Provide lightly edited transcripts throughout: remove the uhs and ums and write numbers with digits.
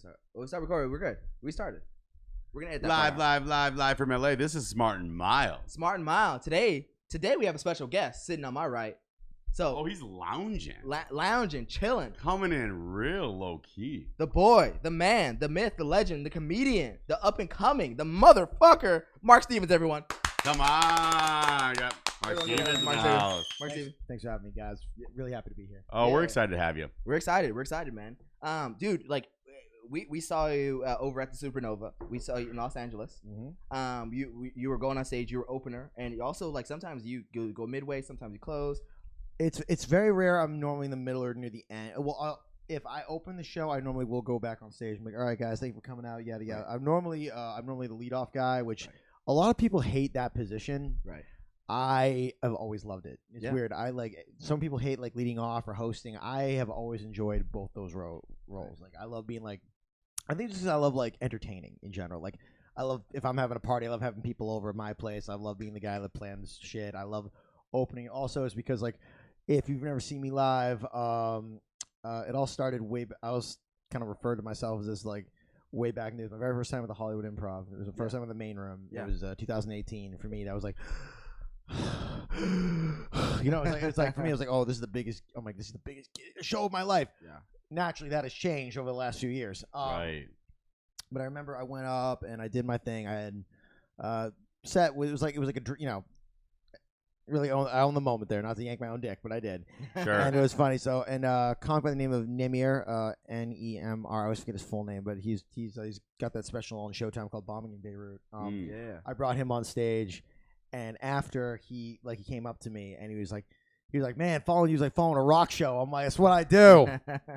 start. We start recording. We're good. We started. We're gonna edit that Live from LA. This is Smart and Mild. Smart and Mild. Today we have a special guest sitting on my right. So he's lounging. Lounging, chilling. Coming in real low key. The boy, the man, the myth, the legend, the comedian, the up and coming, the motherfucker, Mark Stevens, everyone. Come on. Got Mark Stevens. Mark Stevens. Thanks for having me, guys. Really happy to be here. Oh, we're excited to have you. We're excited, man. Dude, like we saw you over at the Supernova. We saw you in Los Angeles. Mm-hmm. You were going on stage. You were opener, and you also like sometimes you go midway, sometimes you close. It's very rare. I'm normally in the middle or near the end. Well, if I open the show, I normally will go back on stage and be like, all right, guys, thank you for coming out. Yada yada. Right. I'm normally the leadoff guy, which a lot of people hate that position. Right. I have always loved it. It's weird. I like some people hate like leading off or hosting. I have always enjoyed both those roles. Right. Like I love being like, I think just I love like entertaining in general. Like I love if I'm having a party, I love having people over at my place. I love being the guy that plans shit. I love opening. Also, is because like if you've never seen me live, it all started I was kind of referred to myself as this like way back in the day. It was my very first time at the Hollywood Improv. It was the first time in the main room. Yeah. It was 2018. And for me, that was like. You know, it's like for me, it was like, oh, this is the biggest. I'm like, this is the biggest show of my life. Yeah. Naturally, that has changed over the last few years. Right. But I remember I went up and I did my thing. I had set. It was like a really I own the moment there, not to yank my own dick, but I did. Sure. And it was funny. So and comic by the name of Nemir, Nemr. I always forget his full name, but he's got that special on Showtime called Bombing in Beirut. I brought him on stage. And after he came up to me and he was like, man, following you is like following a rock show. I'm like, that's what I do.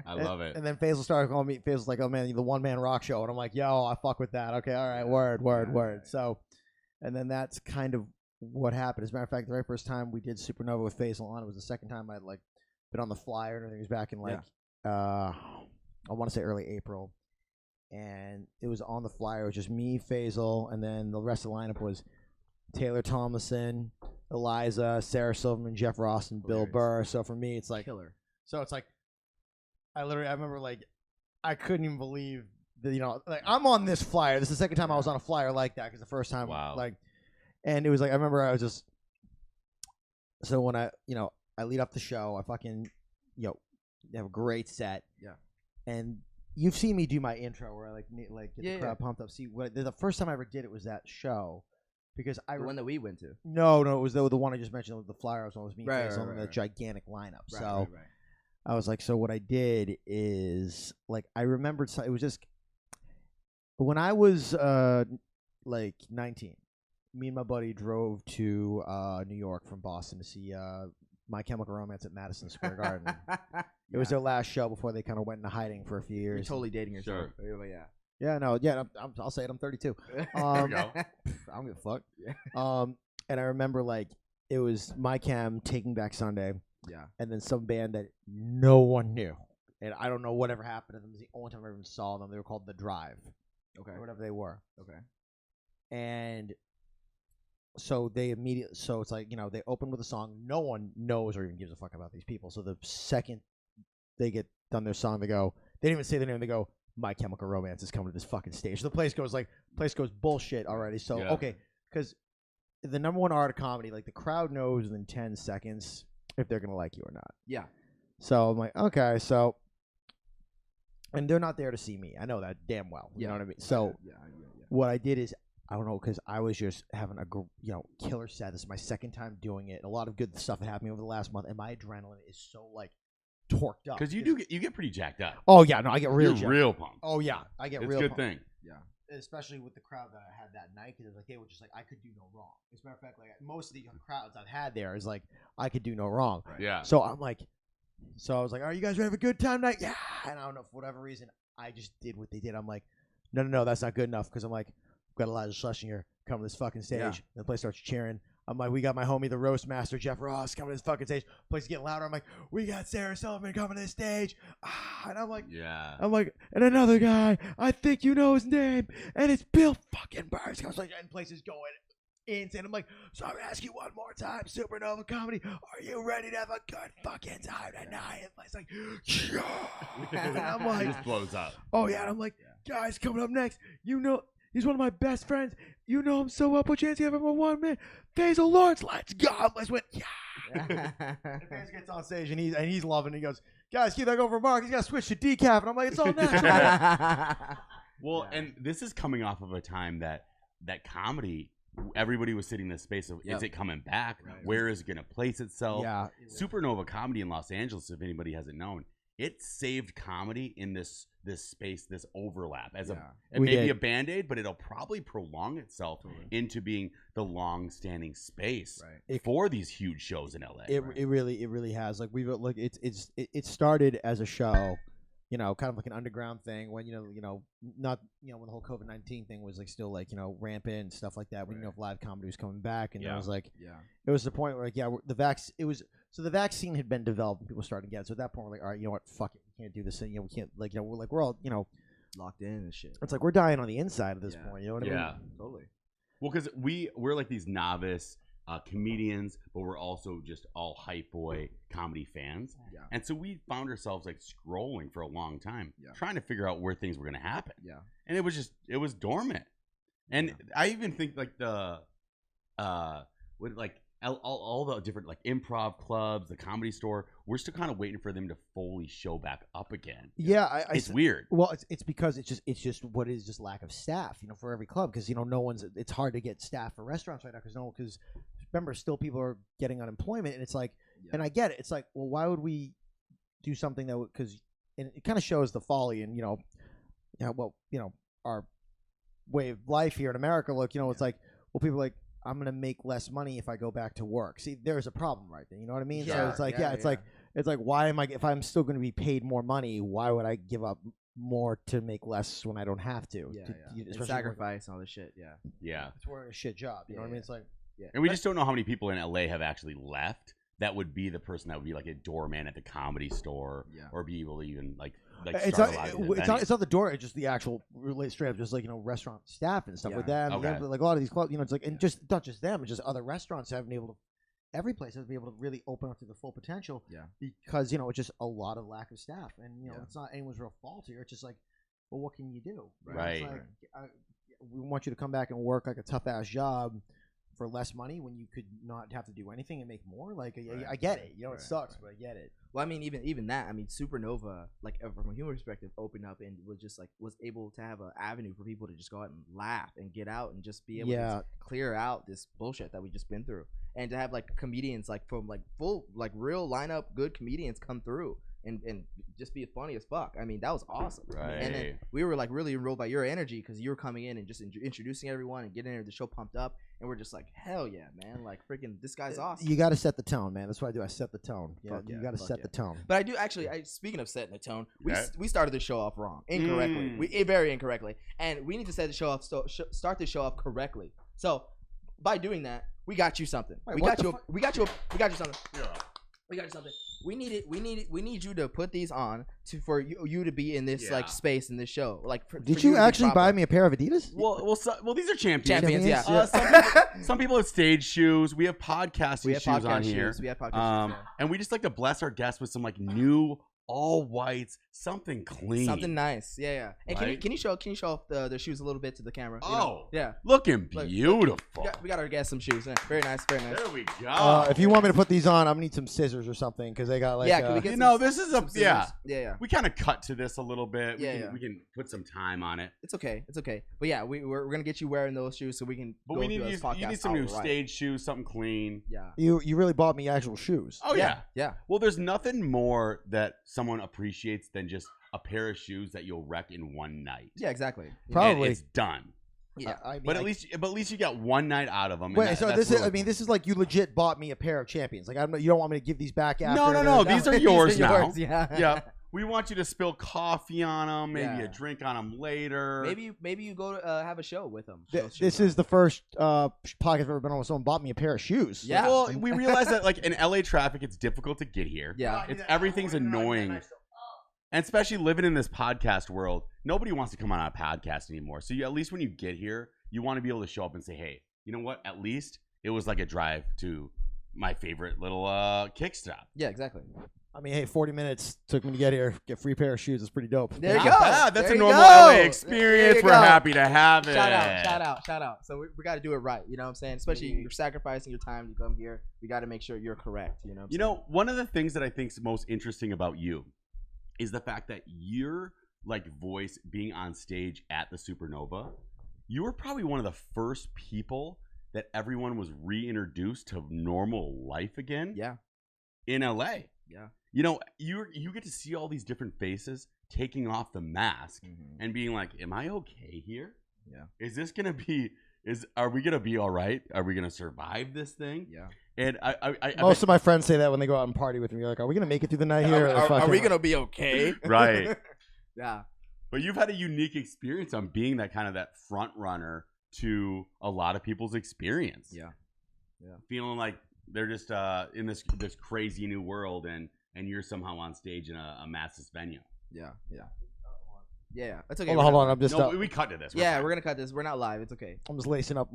I love it. And then Faisal started calling me. Faisal's like, oh man, you're the one man rock show. And I'm like, yo, I fuck with that. Okay, all right, word. So, and then that's kind of what happened. As a matter of fact, the very first time we did Supernova with Faisal on, it was the second time I'd like been on the flyer and everything. It was back in like, I want to say early April. And it was on the flyer. It was just me, Faisal, and then the rest of the lineup was Taylor Tomlinson, Eliza, Sarah Silverman, Jeff Ross, and Bill Burr. So for me, it's like killer. So it's like I remember like I couldn't even believe that, you know, like I'm on this flyer. This is the second time I was on a flyer like that because the first time, like, and it was like I remember I was just so when I lead up the show, I fucking have a great set. Yeah, and you've seen me do my intro where I like get the crowd pumped up. See, the first time I ever did it was that show. Because the one that we went to. No, it was the one I just mentioned with the flyer. I was always me on the gigantic lineup. Right. I was like, so what I did is like I remembered. It was just when I was like 19. Me and my buddy drove to New York from Boston to see My Chemical Romance at Madison Square Garden. It was their last show before they kind of went into hiding for a few years. You're totally dating yourself. Sure. Yeah. Yeah, no, yeah, I'll say it. I'm 32. There we go. I don't give a fuck. Yeah. And I remember like it was My Chem, Taking Back Sunday. Yeah. And then some band that no one knew, and I don't know whatever happened to them. It was the only time I ever saw them. They were called The Drive. Okay. Or whatever they were. Okay. And so they immediately, so it's like they open with a song. No one knows or even gives a fuck about these people. So the second they get done their song, they go. They didn't even say their name. They go. My Chemical Romance is coming to this fucking stage. The place goes bullshit already. So okay, because the number one art of comedy, like the crowd knows within 10 seconds if they're gonna like you or not. Yeah. So I'm like, okay, so, and they're not there to see me. I know that damn well. You know what I mean? So what I did is I don't know, because I was just having a killer set. This is my second time doing it. A lot of good stuff that happened over the last month, and my adrenaline is so like. Torqued up because you get pretty jacked up. Oh yeah, no, I get real. You're real pumped. Oh yeah, I get real. It's a good pumped. thing. Yeah, especially with the crowd that I had that night, because it was like they were just like I could do no wrong. As a matter of fact, like most of the crowds I've had there is like I could do no wrong. Right. Yeah. So I'm like, I was like, are you guys ready to have a good time tonight? Yeah. And I don't know for whatever reason I just did what they did. I'm like, no, that's not good enough because I'm like, I've got Elijah Schlesinger coming to this fucking stage. Yeah. And the place starts cheering. I'm like, we got my homie, the roast master, Jeff Ross, coming to this fucking stage. Place is getting louder. I'm like, we got Sarah Silverman coming to this stage. And I'm like, and another guy, I think you know his name, and it's Bill fucking Burr. I was like, and place is going insane. I'm like, so I'm gonna ask you one more time, Supernova Comedy, are you ready to have a good fucking time tonight? And it's like, yeah. And I'm It like, just blows up. oh yeah. And I'm like, guys, coming up next, he's one of my best friends. You know him so well. Put your hands together for 1 minute. Faisal Lawrence, let's go. I went, yeah. And Faisal gets on stage and he's loving it. He goes, guys, keep that going for Mark. He's got to switch to decaf. And I'm like, it's all natural. Well, and this is coming off of a time that comedy, everybody was sitting in this space of, is it coming back? Right. Where is it going to place itself? Yeah. Supernova Comedy in Los Angeles, if anybody hasn't known, it saved comedy in this space, this overlap as it may be a Band-Aid, but it'll probably prolong itself into being the long-standing space for these huge shows in LA. It really has. Like it started as a show, you know, kind of like an underground thing when not when the whole COVID-19 thing was like still like rampant and stuff like that. We didn't know if live comedy was coming back, and it was like it was the point where the vaccine had been developed and people started to get it. So at that point we're like, all right, you know what, fuck it, we can't do this, and we can't we're all locked in and shit. It's like we're dying on the inside at this point. You know what I mean? Yeah, totally. Well, because we're like these novice comedians, but we're also just all hype boy comedy fans. Yeah. And so we found ourselves like scrolling for a long time, trying to figure out where things were going to happen. Yeah. And it was dormant. And I even think like all the different like improv clubs, the Comedy Store, we're still kind of waiting for them to fully show back up again. Yeah, it's weird. Well, it's because it's just what is just lack of staff, for every club, because it's hard to get staff for restaurants right now because remember, still people are getting unemployment, and it's like, and I get it. It's like, well, why would we do something that because it kind of shows the folly and our way of life here in America. Look, it's like, well, people are like, I'm gonna make less money if I go back to work. See, there's a problem right there. You know what I mean? Yeah, so it's like, it's like, why am I? If I'm still gonna be paid more money, why would I give up more to make less when I don't have to? And sacrifice and all this shit. Yeah. It's working a shit job. You know what I mean? It's like, and we just don't know how many people in LA have actually left. That would be the person that would be like a doorman at the Comedy Store, or be able to even like it's not the door. It's just the actual straight up, just like restaurant staff and stuff like that. Okay. Like a lot of these clubs, it's like, and just not just them, it's just other restaurants haven't been able to. Every place has been able to really open up to the full potential. Yeah. Because it's just a lot of lack of staff, and it's not anyone's real fault here. It's just like, well, what can you do? Right. It's like, we want you to come back and work like a tough ass job for less money when you could not have to do anything and make more. Like, I get it. It sucks, but I get it. Well, I mean, even that. I mean, Supernova, like from a humor perspective, opened up and was able to have an avenue for people to just go out and laugh and get out and just be able to clear out this bullshit that we just been through, and to have like comedians like from like full like real lineup good comedians come through and just be funny as fuck. I mean, that was awesome. Right. And then we were like really enrolled by your energy because you were coming in and just introducing everyone and getting the show pumped up. And we're just like, hell yeah, man! Like freaking, this guy's awesome. You got to set the tone, man. That's what I do. I set the tone. You got to set the tone. But I do actually. Speaking of setting the tone, we started the show off wrong, incorrectly. Very incorrectly, and we need to set the show off. Start the show off correctly. So by doing that, we got you something. Wait, we got you something. We got you something. We need you to put these on for you to be in this like space in this show. Like, did you actually buy me a pair of Adidas? Well, these are champions. Yeah. Some people have stage shoes. We have podcasting shoes on here. We have podcast shoes. And we just like to bless our guests with some like new all whites, something clean, something nice. Yeah. And can you show off the shoes a little bit to the camera? Looking beautiful. We got our guests some shoes. Very nice. There we go. If you want me to put these on, I'm gonna need some scissors or something because they got like. Can we get this is a yeah. We kind of cut to this a little bit. We can put some time on it. It's okay. But yeah, we're gonna get you wearing those shoes so we can. But you need some new stage shoes, something clean. Yeah. You really bought me actual shoes. Oh yeah. Well, there's nothing more that someone appreciates than just a pair of shoes that you'll wreck in one night. Yeah, exactly. Probably and it's done. Yeah, but at least you got one night out of them. Wait, so this is this is like you legit bought me a pair of champions. Like you don't want me to give these back after? No. These are yours now. Yeah. We want you to spill coffee on them, maybe a drink on them later. Maybe you go to have a show with them. This is the first podcast I've ever been on where someone bought me a pair of shoes. Yeah. Well, we realize that like in LA traffic, it's difficult to get here. Yeah. Everything's annoying. And especially living in this podcast world, nobody wants to come on a podcast anymore. So at least when you get here, you want to be able to show up and say, hey, you know what? At least it was like a drive to my favorite little kick stop. Yeah, exactly. I mean, hey, 40 minutes took me to get here. Get free pair of shoes. It's pretty dope. There you go. That's a normal LA experience. We're happy to have it. Shout out. So we got to do it right. You know what I'm saying? Especially you're sacrificing your time to come here. We got to make sure you're correct. You know what I'm saying? One of the things that I think is most interesting about you is the fact that your like voice being on stage at the Supernova, you were probably one of the first people that everyone was reintroduced to normal life again. Yeah. In LA. Yeah. You get to see all these different faces taking off the mask and being like, am I okay here? Yeah. Is this going to be, are we going to be all right? Are we going to survive this thing? Yeah. And most of my friends say that when they go out and party with me. They're like, are we going to make it through the night here? Are we going to be okay? Right. Yeah. But you've had a unique experience on being that kind of that front runner to a lot of people's experience. Yeah. Yeah. Feeling like they're just in this crazy new world, and you're somehow on stage in a massive venue. Yeah, yeah, yeah. That's okay. Hold on. I'm just. We cut to this. We're gonna cut this. We're not live. It's okay. I'm just lacing up.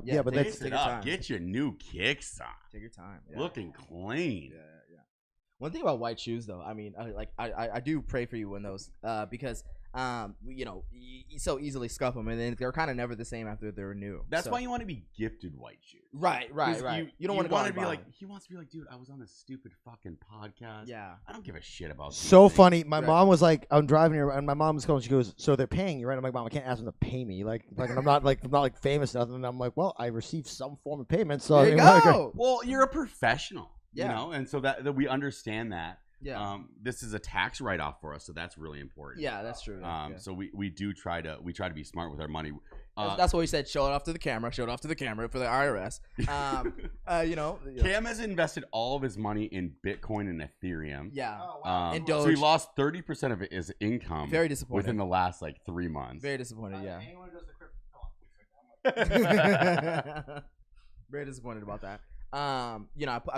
Yeah, but that's take your time. Get your new kicks on. Take your time. Yeah. Looking clean. Yeah. One thing about white shoes, though, I mean, I do pray for you in those, because you so easily scuff them, and then they're kind of never the same after they're new. That's why you want to be gifted white shoes. Right. You don't want to be like, he wants to be like, dude, I was on this stupid fucking podcast. Yeah. I don't give a shit about. So funny. My mom was like, I'm driving here, and my mom was calling. She goes, so they're paying you, right? I'm like, Mom, I can't ask them to pay me. Like I'm not famous nothing. And I'm like, well, I received some form of payment. So there you go. Well, you're a professional. Yeah. And so that we understand that. Yeah. This is a tax write-off for us, so that's really important. Yeah, that's true. So we try to be smart with our money. That's why we said show it off to the camera. Show it off to the camera for the IRS. Cam has invested all of his money in Bitcoin and Ethereum. Yeah. And Doge. So he lost 30% of his income. Very disappointed. Within the last 3 months. Very disappointed. Yeah. Very disappointed about that. I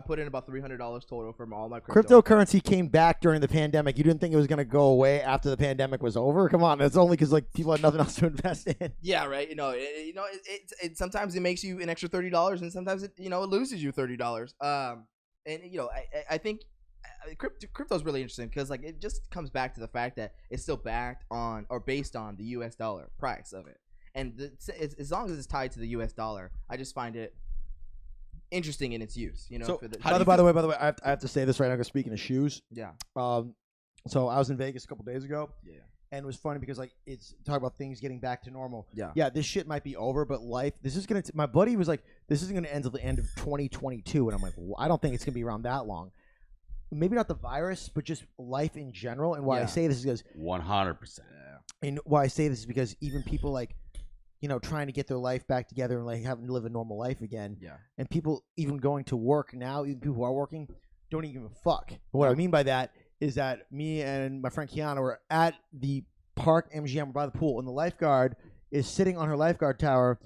put in about $300 total from all my crypto. Cryptocurrency came back during the pandemic. You didn't think it was going to go away after the pandemic was over? Come on, it's only because people had nothing else to invest in. Yeah, right. It sometimes it makes you an extra $30, and sometimes it loses you $30. I think crypto is really interesting because it just comes back to the fact that it's still backed on or based on the U.S. dollar price of it, and as long as it's tied to the U.S. dollar, I just find it interesting in its use, So, by the way, I have to say this right now. Because speaking of shoes, yeah. So I was in Vegas a couple days ago. Yeah. And it was funny because it's talk about things getting back to normal. Yeah. Yeah. This shit might be over, but life. This is gonna. My buddy was like, this isn't gonna end until the end of 2022, and I'm like, well, I don't think it's gonna be around that long. Maybe not the virus, but just life in general. And why I say this is because 100%. And why I say this is because even people trying to get their life back together and having to live a normal life again. Yeah. And people even going to work now, even people who are working, don't even give a fuck. But what I mean by that is that me and my friend Kiana were at the park MGM by the pool, and the lifeguard is sitting on her lifeguard tower,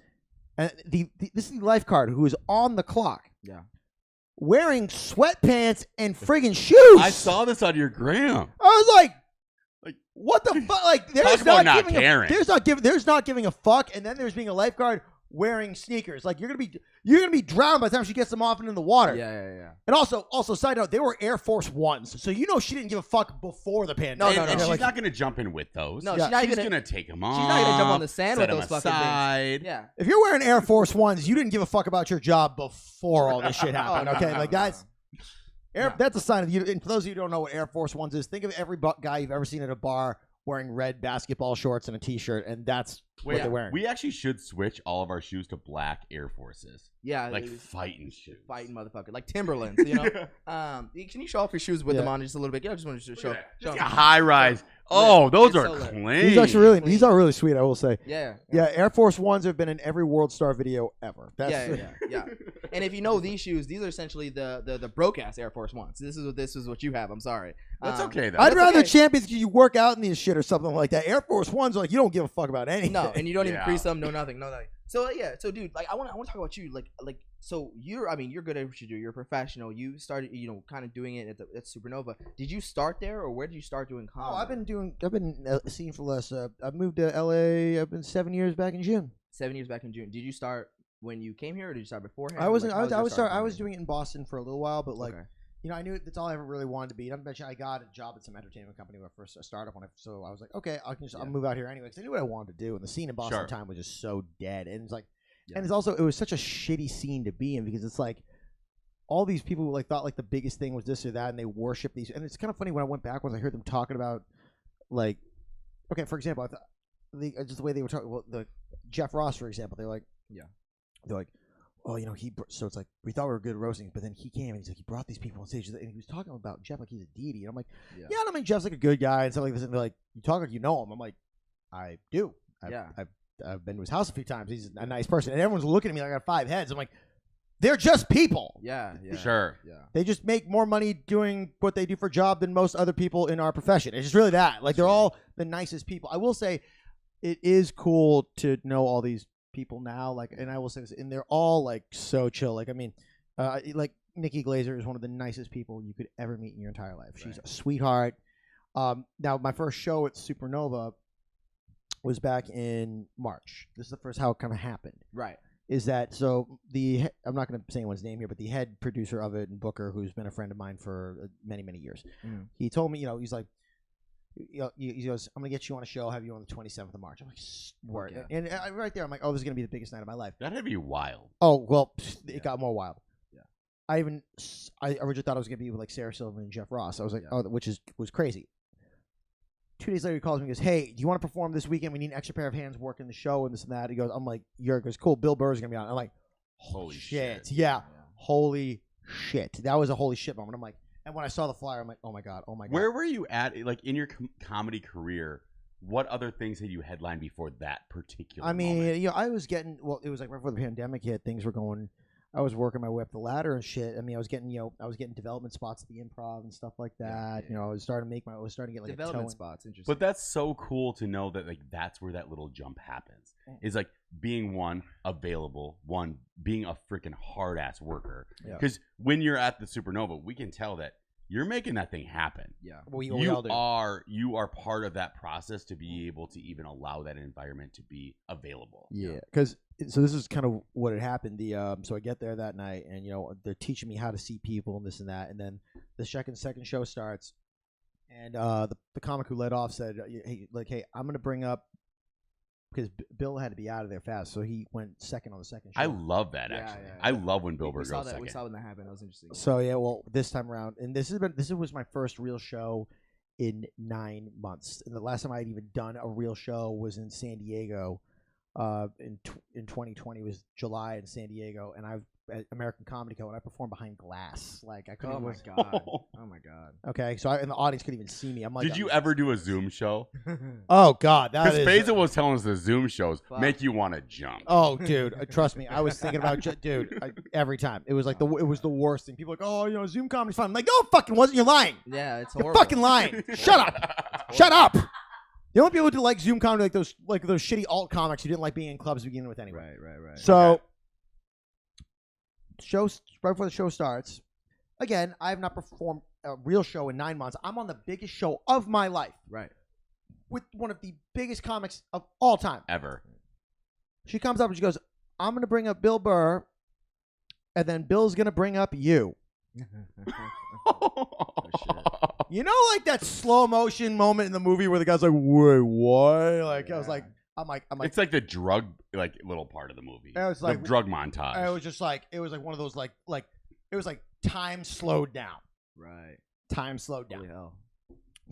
and this is the lifeguard who is on the clock. Yeah. Wearing sweatpants and friggin' shoes. I saw this on your gram. I was like, what the fuck? There's not giving a fuck, and then there's being a lifeguard wearing sneakers. You're gonna be drowned by the time she gets them off and in the water. Yeah. And also, side note, they were Air Force Ones, so she didn't give a fuck before the pandemic. No. And she's not gonna jump in with those. No, she's gonna take them off. She's not gonna jump on the sand with those fucking things. Yeah. If you're wearing Air Force Ones, you didn't give a fuck about your job before all this shit happened. Okay, guys. That's a sign of you. And for those of you who don't know what Air Force Ones is, think of every guy you've ever seen at a bar wearing red basketball shorts and a t-shirt, and that's what they're wearing. We actually should switch all of our shoes to black Air Forces. Yeah, fighting shoes, fighting motherfucker, like Timberlands. Can you show off your shoes with them on just a little bit? Yeah, I just want to show. High rise. Oh, those are clean. These are really sweet. I will say. Yeah. Air Force Ones have been in every World Star video ever. Yeah. And if you know these shoes, these are essentially the broke ass Air Force Ones. This is what you have. I'm sorry. That's okay though. I'd rather champions because you work out in these shit or something like that. Air Force Ones are you don't give a fuck about anything. No, and you don't even crease them. No nothing. So so dude, I want to talk about you. So you're good at what you do. You're a professional. You started kind of doing it at Supernova. Did you start there, or where did you start doing comedy? Oh, I've been seeing for less. I've moved to LA. I've been 7 years back in June. 7 years back in June. Did you start when you came here, or did you start beforehand? I was doing it in Boston for a little while, but like. Okay. You know, I knew that's all I ever really wanted to be. Not to mention, I got a job at some entertainment company when I first started. So I was like, okay, I'll move out here anyway because I knew what I wanted to do. And the scene in Boston at the time was just so dead. And it's like, and it's also, it was such a shitty scene to be in because it's like all these people who like thought like the biggest thing was this or that, and they worship these. And it's kind of funny when I went backwards, I heard them talking about like, okay, for example, I thought just the way they were talking. Well, the Jeff Ross, for example, they're like, oh, you know, so it's like we thought we were good at roasting, but then he came and he's like, he brought these people on stage and he was talking about Jeff like he's a deity. And I'm like, yeah, I mean, Jeff's like a good guy and stuff like this. And they're like, you talk like you know him. I'm like, I do. I've been to his house a few times. He's a nice person. And everyone's looking at me like I got 5 heads. I'm like, they're just people. Yeah. Sure. Yeah. They just make more money doing what they do for a job than most other people in our profession. It's just really that. Like, they're all the nicest people. I will say it is cool to know all these people now, like, and I will say this, and they're all like so chill. Like, I mean, like Nikki Glazer is one of the nicest people you could ever meet in your entire life. She's a sweetheart. Now, my first show at Supernova was back in March. This is the first how it kind of happened. Right. Is that so? I'm not going to say anyone's name here, but the head producer of it and Booker, who's been a friend of mine for many, many years, he told me, you know, he's like, he goes, I'm going to get you on a show, have you on the 27th of March. I'm like, word. Okay. And right there, I'm like, oh, this is going to be the biggest night of my life. That'd be wild. Oh, well, it got more wild. Yeah. I originally thought I was going to be with like Sarah Silverman and Jeff Ross. I was like, which was crazy. 2 days later, he calls me and goes, hey, do you want to perform this weekend? We need an extra pair of hands working the show and this and that. He goes, I'm like, goes, cool, Bill Burr's going to be on. I'm like, holy shit. Yeah. Holy shit. That was a holy shit moment. I'm like, and when I saw the flyer, I'm like, oh my God. Where were you at, like, in your comedy career? What other things had you headlined before that particular moment? You know, I was getting, well, it was like right before the pandemic hit, things were going, I was working my way up the ladder and shit. I mean, I was getting development spots at the Improv and stuff like that. Yeah. You know, I was starting to get like development spots. Interesting. But that's so cool to know that like that's where that little jump happens. Is like being available, being a freaking hard ass worker. Because when you're at the Supernova, we can tell that you're making that thing happen. Yeah. Well, you are part of that process to be able to even allow that environment to be available. Yeah. Because so this is kind of what had happened. So I get there that night, and you know they're teaching me how to see people and this and that, and then the second show starts, and the comic who led off said, "Hey, I'm gonna bring up." Because Bill had to be out of there fast, so he went second on the second show. I love that, actually. Yeah. I love when Bill Burr goes second. We saw when that happened. That was interesting. So, yeah, well, this time around, and this was my first real show in 9 months. And the last time I had even done a real show was in San Diego. In 2020 was July in San Diego, and I've at American Comedy Co. and I performed behind glass. Like I couldn't. Oh my god! Oh my god! Okay, so and the audience couldn't even see me. I'm like, did you ever do a Zoom show? Oh god, that is. Because Faisal was telling us the Zoom shows make you want to jump. Oh, dude, trust me, I was thinking about every time. It was like it was the worst thing. People were like, oh, you know, Zoom comedy's fun. I'm like, no, it fucking wasn't. You're lying. Yeah, it's horrible. You're fucking lying. Shut up. Shut up. The only people who like Zoom comedy like those shitty alt comics who didn't like being in clubs to begin with anyway. Right. So, right before the show starts, again, I have not performed a real show in 9 months. I'm on the biggest show of my life. Right. With one of the biggest comics of all time. Ever. She comes up and she goes, I'm going to bring up Bill Burr, and then Bill's going to bring up you. Oh, shit. You know, like that slow motion moment in the movie where the guy's like, "Wait, what?" Like, I was like, I'm like, it's like the drug little part of the movie. It was like the drug montage. It was just like one of those like it was like time slowed down. Right. Time slowed down. Holy hell.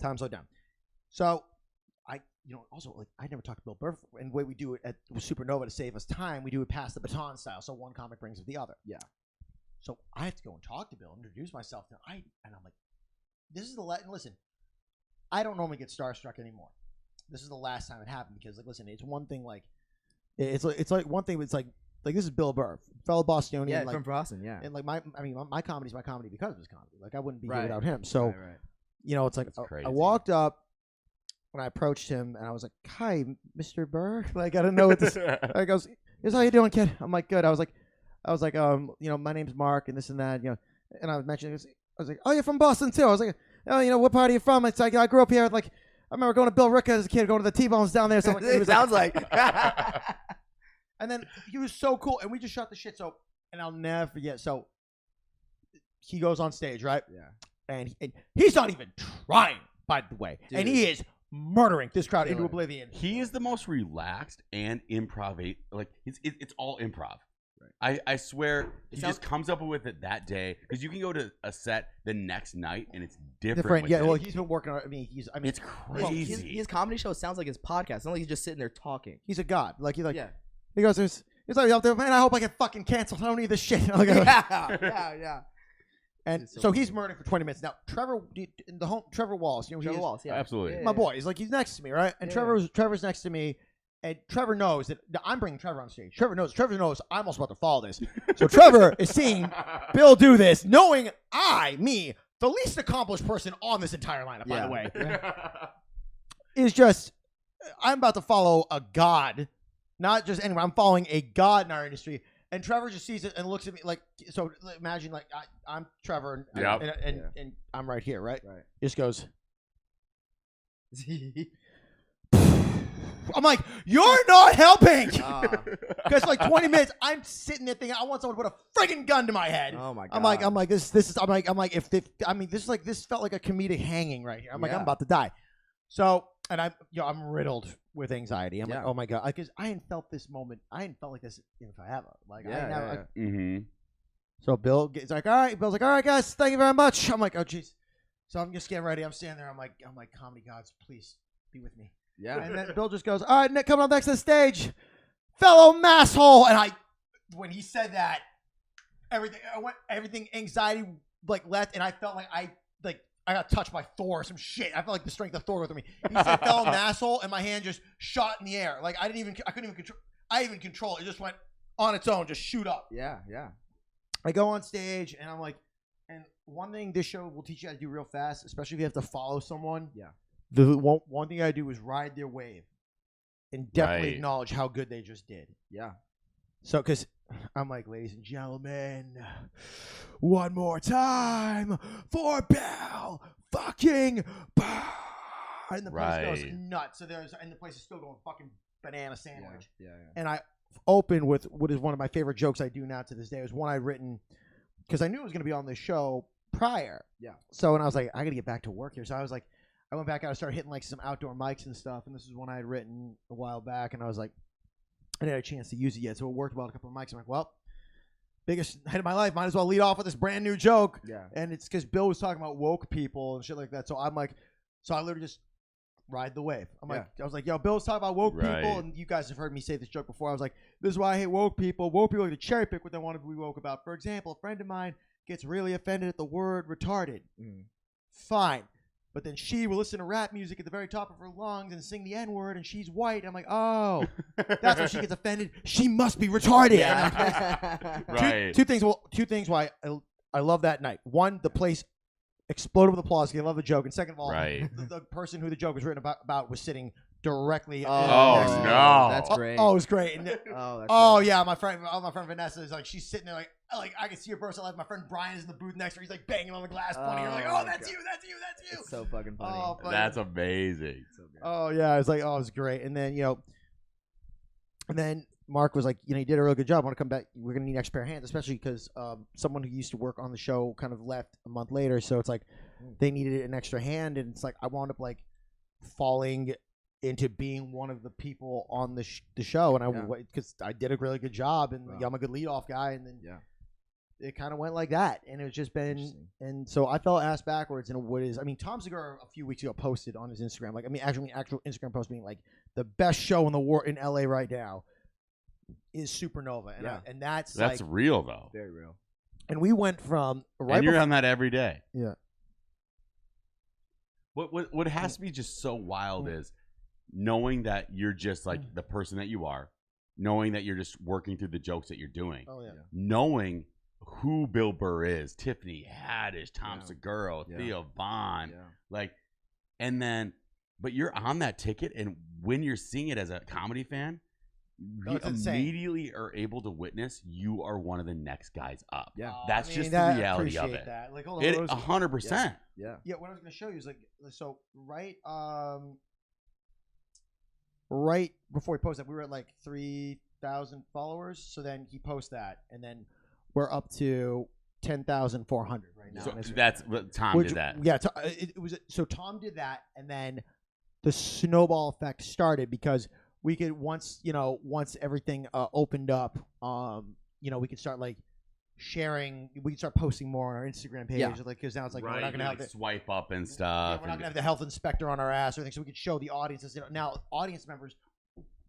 Time slowed down. So also like I never talked to Bill Burr, and the way we do it at Supernova to save us time, we do it pass the baton style. So one comic brings the other. Yeah. So I have to go and talk to Bill, introduce myself to him. And I'm like, this is listen, I don't normally get starstruck anymore. This is the last time it happened because, like, listen, it's one thing, like, it's like one thing, it's like this is Bill Burr, fellow Bostonian. Yeah, from Boston, yeah. And, like, my comedy's my comedy because of his comedy. Like, I wouldn't be here without him. So, you know, it's like, I walked up when I approached him, and I was like, hi, Mr. Burr. Like, I don't know what this, I goes, here's how you doing, kid? I'm like, good. I was like, you know, my name's Mark and this and that, you know, and I was mentioning, I was like, oh, you're from Boston too. I was like, oh, you know, what part are you from? It's like, I grew up here. Like, I remember going to Bill Ricca as a kid, going to the T-Bones down there. So it sounds like. And then he was so cool, and we just shot the shit. So, and I'll never forget. So he goes on stage, right? Yeah. And he's not even trying, by the way. Dude. And he is murdering this crowd into oblivion. He is the most relaxed and improv. Like it's all improv. Right. I swear he just comes up with it that day, because you can go to a set the next night and it's different. Yeah, well, he's been working on. It's crazy. His comedy show sounds like his podcast. It's not like he's just sitting there talking. He's a god. He goes, he's like, man, I hope I get fucking canceled. I don't need this shit. Yeah. And so he's murdering for 20 minutes. Now, Trevor Wallace, Trevor Wallace, yeah. Absolutely. My boy. He's next to me, right? And Trevor's next to me. And Trevor knows that I'm bringing Trevor on stage. Trevor knows I'm also about to follow this. So Trevor is seeing Bill do this, knowing the least accomplished person on this entire lineup, by the way, is just, I'm about to follow a god, not just anyone. I'm following a god in our industry. And Trevor just sees it and looks at me like, so imagine like I'm Trevor and I'm right here, right? Right. Just goes. I'm like, you're not helping. Because like 20 minutes, I'm sitting there thinking, I want someone to put a friggin' gun to my head. Oh my god. I'm like, this felt like a comedic hanging right here. I'm like, I'm about to die. So, and I'm riddled with anxiety. I'm like, oh my god, because I hadn't felt this moment. I hadn't felt like this in forever. Like, So Bill's like, all right, guys, thank you very much. I'm like, oh jeez. So I'm just getting ready. I'm standing there. I'm like, comedy gods, please be with me. Yeah. And then Bill just goes, all right, Nick, coming up next to the stage, fellow masshole. And when he said that, everything anxiety like left, and I felt like I got touched by Thor or some shit. I felt like the strength of Thor went through me. He said fellow masshole, and my hand just shot in the air. Like I couldn't even control. I didn't even control it. It just went on its own, just shoot up. Yeah. I go on stage, and I'm like, and one thing this show will teach you how to do real fast, especially if you have to follow someone. Yeah. The one thing I do is ride their wave and definitely acknowledge how good they just did. Yeah. So, because I'm like, ladies and gentlemen, one more time for Bill fucking Burr. And the place goes nuts. So and the place is still going fucking banana sandwich. Yeah. And I open with what is one of my favorite jokes I do now to this day. It was one I'd written because I knew it was going to be on this show prior. Yeah. So, and I was like, I got to get back to work here. So I was like, I went back out and started hitting like some outdoor mics and stuff. And this is one I had written a while back. And I was like, I didn't have a chance to use it yet. So it worked well, a couple of mics. I'm like, well, biggest night of my life. Might as well lead off with this brand new joke. Yeah. And it's because Bill was talking about woke people and shit like that. So I'm like, I literally just ride the wave. I was like, yo, Bill's talking about woke people. And you guys have heard me say this joke before. I was like, this is why I hate woke people. Woke people like to cherry pick what they want to be woke about. For example, a friend of mine gets really offended at the word retarded. Fine. But then she will listen to rap music at the very top of her lungs and sing the N-word, and she's white. I'm like, oh, that's why she gets offended. She must be retarded. Yeah. Right. Two things why I love that night. One, the place exploded with applause because they love the joke. And second of all, the person who the joke was written about was sitting directly. No, that's great. Oh, it was great. And great. Yeah, my friend Vanessa is like, she's sitting there like I can see her person. Like my friend Brian is in the booth next to her. He's like banging on the glass, pointing. You're like, oh, that's you. It's so fucking funny. Oh, that's amazing. So oh yeah, it's like, oh, it's great. And then and then Mark was like, you did a real good job. I want to come back. We're gonna need an extra pair of hands, especially because someone who used to work on the show kind of left a month later. So it's like they needed an extra hand, and it's like I wound up like falling into being one of the people on the show, and because I did a really good job, and I'm a good leadoff guy, and then it kind of went like that, and it's just been, and so I fell ass backwards in what is, Tom Segura a few weeks ago posted on his Instagram, actual Instagram post being like the best show in the world in LA right now is Supernova, and that's like, real though, very real, and we went from and you're on that every day, What has to be just so wild is knowing that you're just like the person that you are, knowing that you're just working through the jokes that you're doing, knowing who Bill Burr is, Tiffany Haddish, Tom Segura, Theo Vaughn, and then, but you're on that ticket, and when you're seeing it as a comedy fan, you immediately are able to witness you are one of the next guys up. Yeah, that's just the reality of it. That. Like, 100%. Yeah. What I was going to show you is like, so right before we posted that, we were at like 3 10,000 followers. So then he posts that, and then we're up to 10,400 right now. So that's what Tom did that. Yeah, it was so Tom did that, and then the snowball effect started because we could once everything opened up, we could start like sharing. We could start posting more on our Instagram page, like because now it's like we're not gonna have the swipe up and stuff. We're not gonna have the health inspector on our ass or anything, so we could show the audiences. Now audience members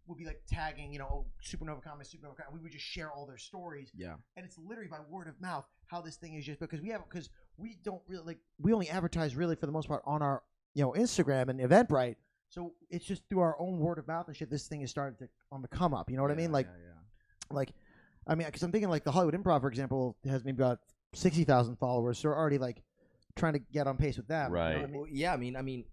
would be like tagging, Supernova comments, Supernova comments. We would just share all their stories. Yeah. And it's literally by word of mouth how this thing is just because we don't really we only advertise really for the most part on our Instagram and Eventbrite. So it's just through our own word of mouth and shit. This thing is starting to on the come up. You know what I mean? Because I'm thinking like the Hollywood Improv, for example, has maybe about 60,000 followers. So we're already like trying to get on pace with that. Right. You know what I mean? Well, yeah. I mean,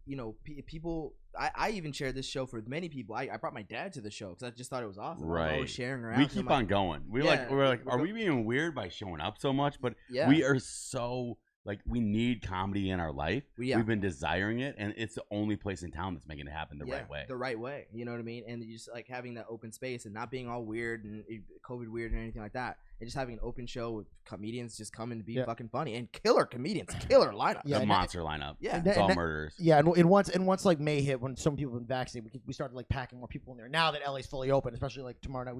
people. I even shared this show for many people. I brought my dad to the show because I just thought it was awesome. Right. I was always sharing around. We keep on going. We're like, are we being weird by showing up so much? But we are so. Like, we need comedy in our life. We've been desiring it, and it's the only place in town that's making it happen the right way. The right way. You know what I mean? And just, like, having that open space and not being all weird and COVID weird and anything like that. And just having an open show with comedians just coming to be fucking funny. And killer comedians. Killer lineup. Yeah, the monster lineup. Yeah. It's all murders. Yeah, and once, like, May hit, when some people have been vaccinated, we started, like, packing more people in there. Now that LA's fully open, especially, like, tomorrow night,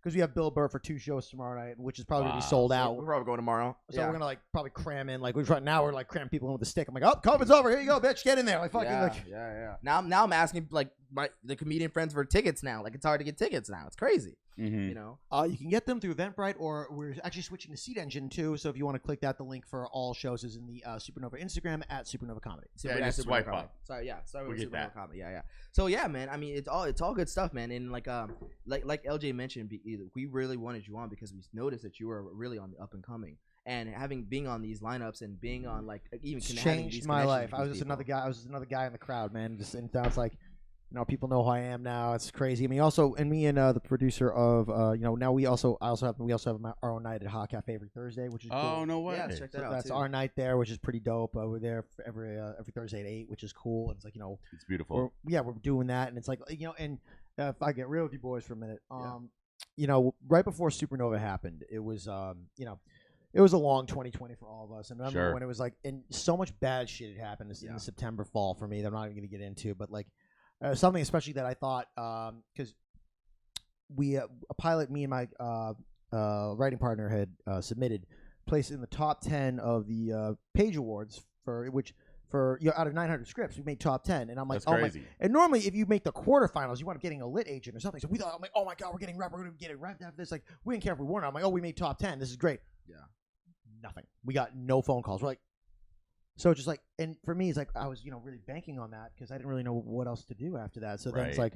because we have Bill Burr for 2 shows tomorrow night, which is probably going to be sold out. We're probably going tomorrow. So we're going to like probably cram in. Like we're like cram people in with a stick. I'm like, oh, COVID's over. Here you go, bitch. Get in there. Like fucking Now I'm asking like the comedian friends for tickets now. Like it's hard to get tickets now. It's crazy. Mm-hmm. You know. You can get them through Eventbrite, or we're actually switching to Seat Engine too. So if you want to click that, the link for all shows is in the Supernova Instagram at Supernova Comedy. Just swipe up. Sorry, we'll get that. Comedy. Yeah. So yeah, man. I mean, it's all good stuff, man. And like LJ mentioned, we really wanted you on because we noticed that you were really on the up and coming. And being on these lineups and being on like even changed my life. I was just another guy. I was just another guy in the crowd, man. And sounds like. People know who I am now. It's crazy. I mean, me and the producer of, now we also have our own night at Hot Cafe every Thursday, which is cool. Oh, no way. Yeah, check that out. That's our night there, which is pretty dope. We're there for every Thursday at 8, which is cool. And it's like, it's beautiful. We're doing that, and it's like, and if I get real with you boys for a minute, right before Supernova happened, it was, it was a long 2020 for all of us. And I remember when it was like, and so much bad shit had happened in the September fall for me that I'm not even going to get into, but like. Something especially that I thought, because a pilot me and my writing partner had submitted, placed in the top 10 of the Page Awards for out of 900 scripts, we made top 10, and I'm like, that's crazy. And normally if you make the quarterfinals, you wind up getting a lit agent or something. So we thought, I'm like, oh my god, we're going to get it right after this. Like we didn't care if we weren't. I'm like, oh, we made top 10. This is great. Yeah. Nothing. We got no phone calls. We're like. So just like, and for me, it's like I was, really banking on that because I didn't really know what else to do after that. So then it's like,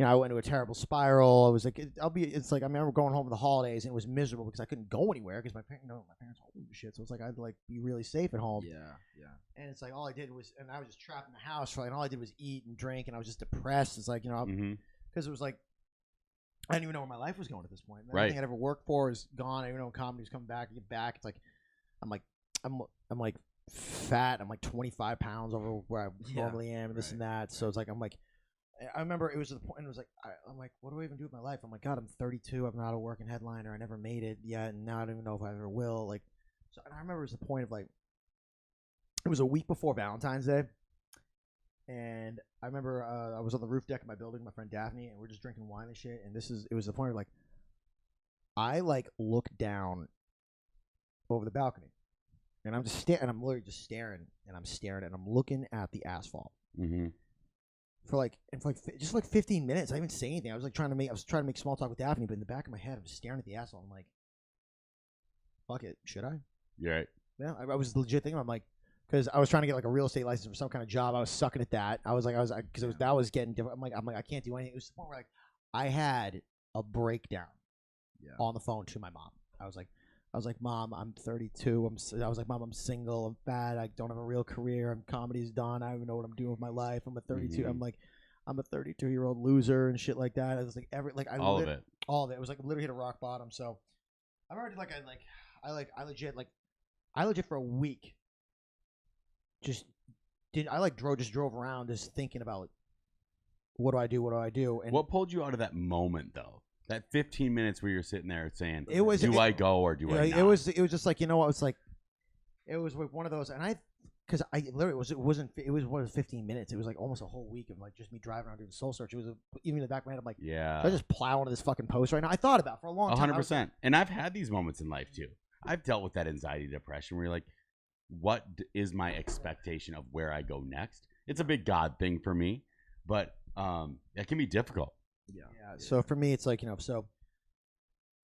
I went into a terrible spiral. I was like, it's like I remember going home for the holidays and it was miserable because I couldn't go anywhere because my parents old and shit. So it's like I'd like be really safe at home. Yeah. And it's like all I did was, and I was just trapped in the house, and all I did was eat and drink, and I was just depressed. It's like because it was like I didn't even know where my life was going at this point. Everything I'd ever worked for is gone. I didn't know when comedy was coming back. I get back. It's like I'm like fat. I'm like 25 pounds over where I normally am, and this and that. So it's like I remember it was to the point. And it was like I'm like, what do I even do with my life? I'm like, God, I'm 32. I'm not a working headliner. I never made it yet, and now I don't even know if I ever will. Like, so and I remember it was the point of like, it was a week before Valentine's Day, and I remember I was on the roof deck of my building with my friend Daphne, and we're just drinking wine and shit. And it was the point of like, I like looked down over the balcony. And I'm just I'm literally just staring, and I'm looking at the asphalt for 15 minutes. I didn't even say anything. I was trying to make small talk with Daphne, but in the back of my head, I'm just staring at the asphalt. I'm like, fuck it, should I? You're right. Yeah, I was legit thinking. I'm like, because I was trying to get like a real estate license for some kind of job. I was sucking at that. That was getting different. I'm like, I can't do anything. It was the point where like I had a breakdown on the phone to my mom. I was like, Mom, I'm 32. I was like, Mom, I'm single. I'm fat. I don't have a real career. Comedy's done. I don't even know what I'm doing with my life. I'm a 32. I'm like, I'm a 32-year-old loser and shit like that. It was like all of it. It was like literally hit a rock bottom. So I remember I legit for a week just drove around just thinking about what do I do? And what pulled you out of that moment though? That 15 minutes where you're sitting there saying, do I go or do I not? It was just like, you know what? It's like, it was one of those, and because I literally it was 15 minutes. It was like almost a whole week of like just me driving around doing soul search. It was even in the back of my head, I'm like, should I just plow into this fucking post right now? I thought about it for a long time. 100%. And I've had these moments in life too. I've dealt with that anxiety, depression, where you're like, what is my expectation of where I go next? It's a big God thing for me, but it can be difficult. Yeah. So for me, it's like, you know,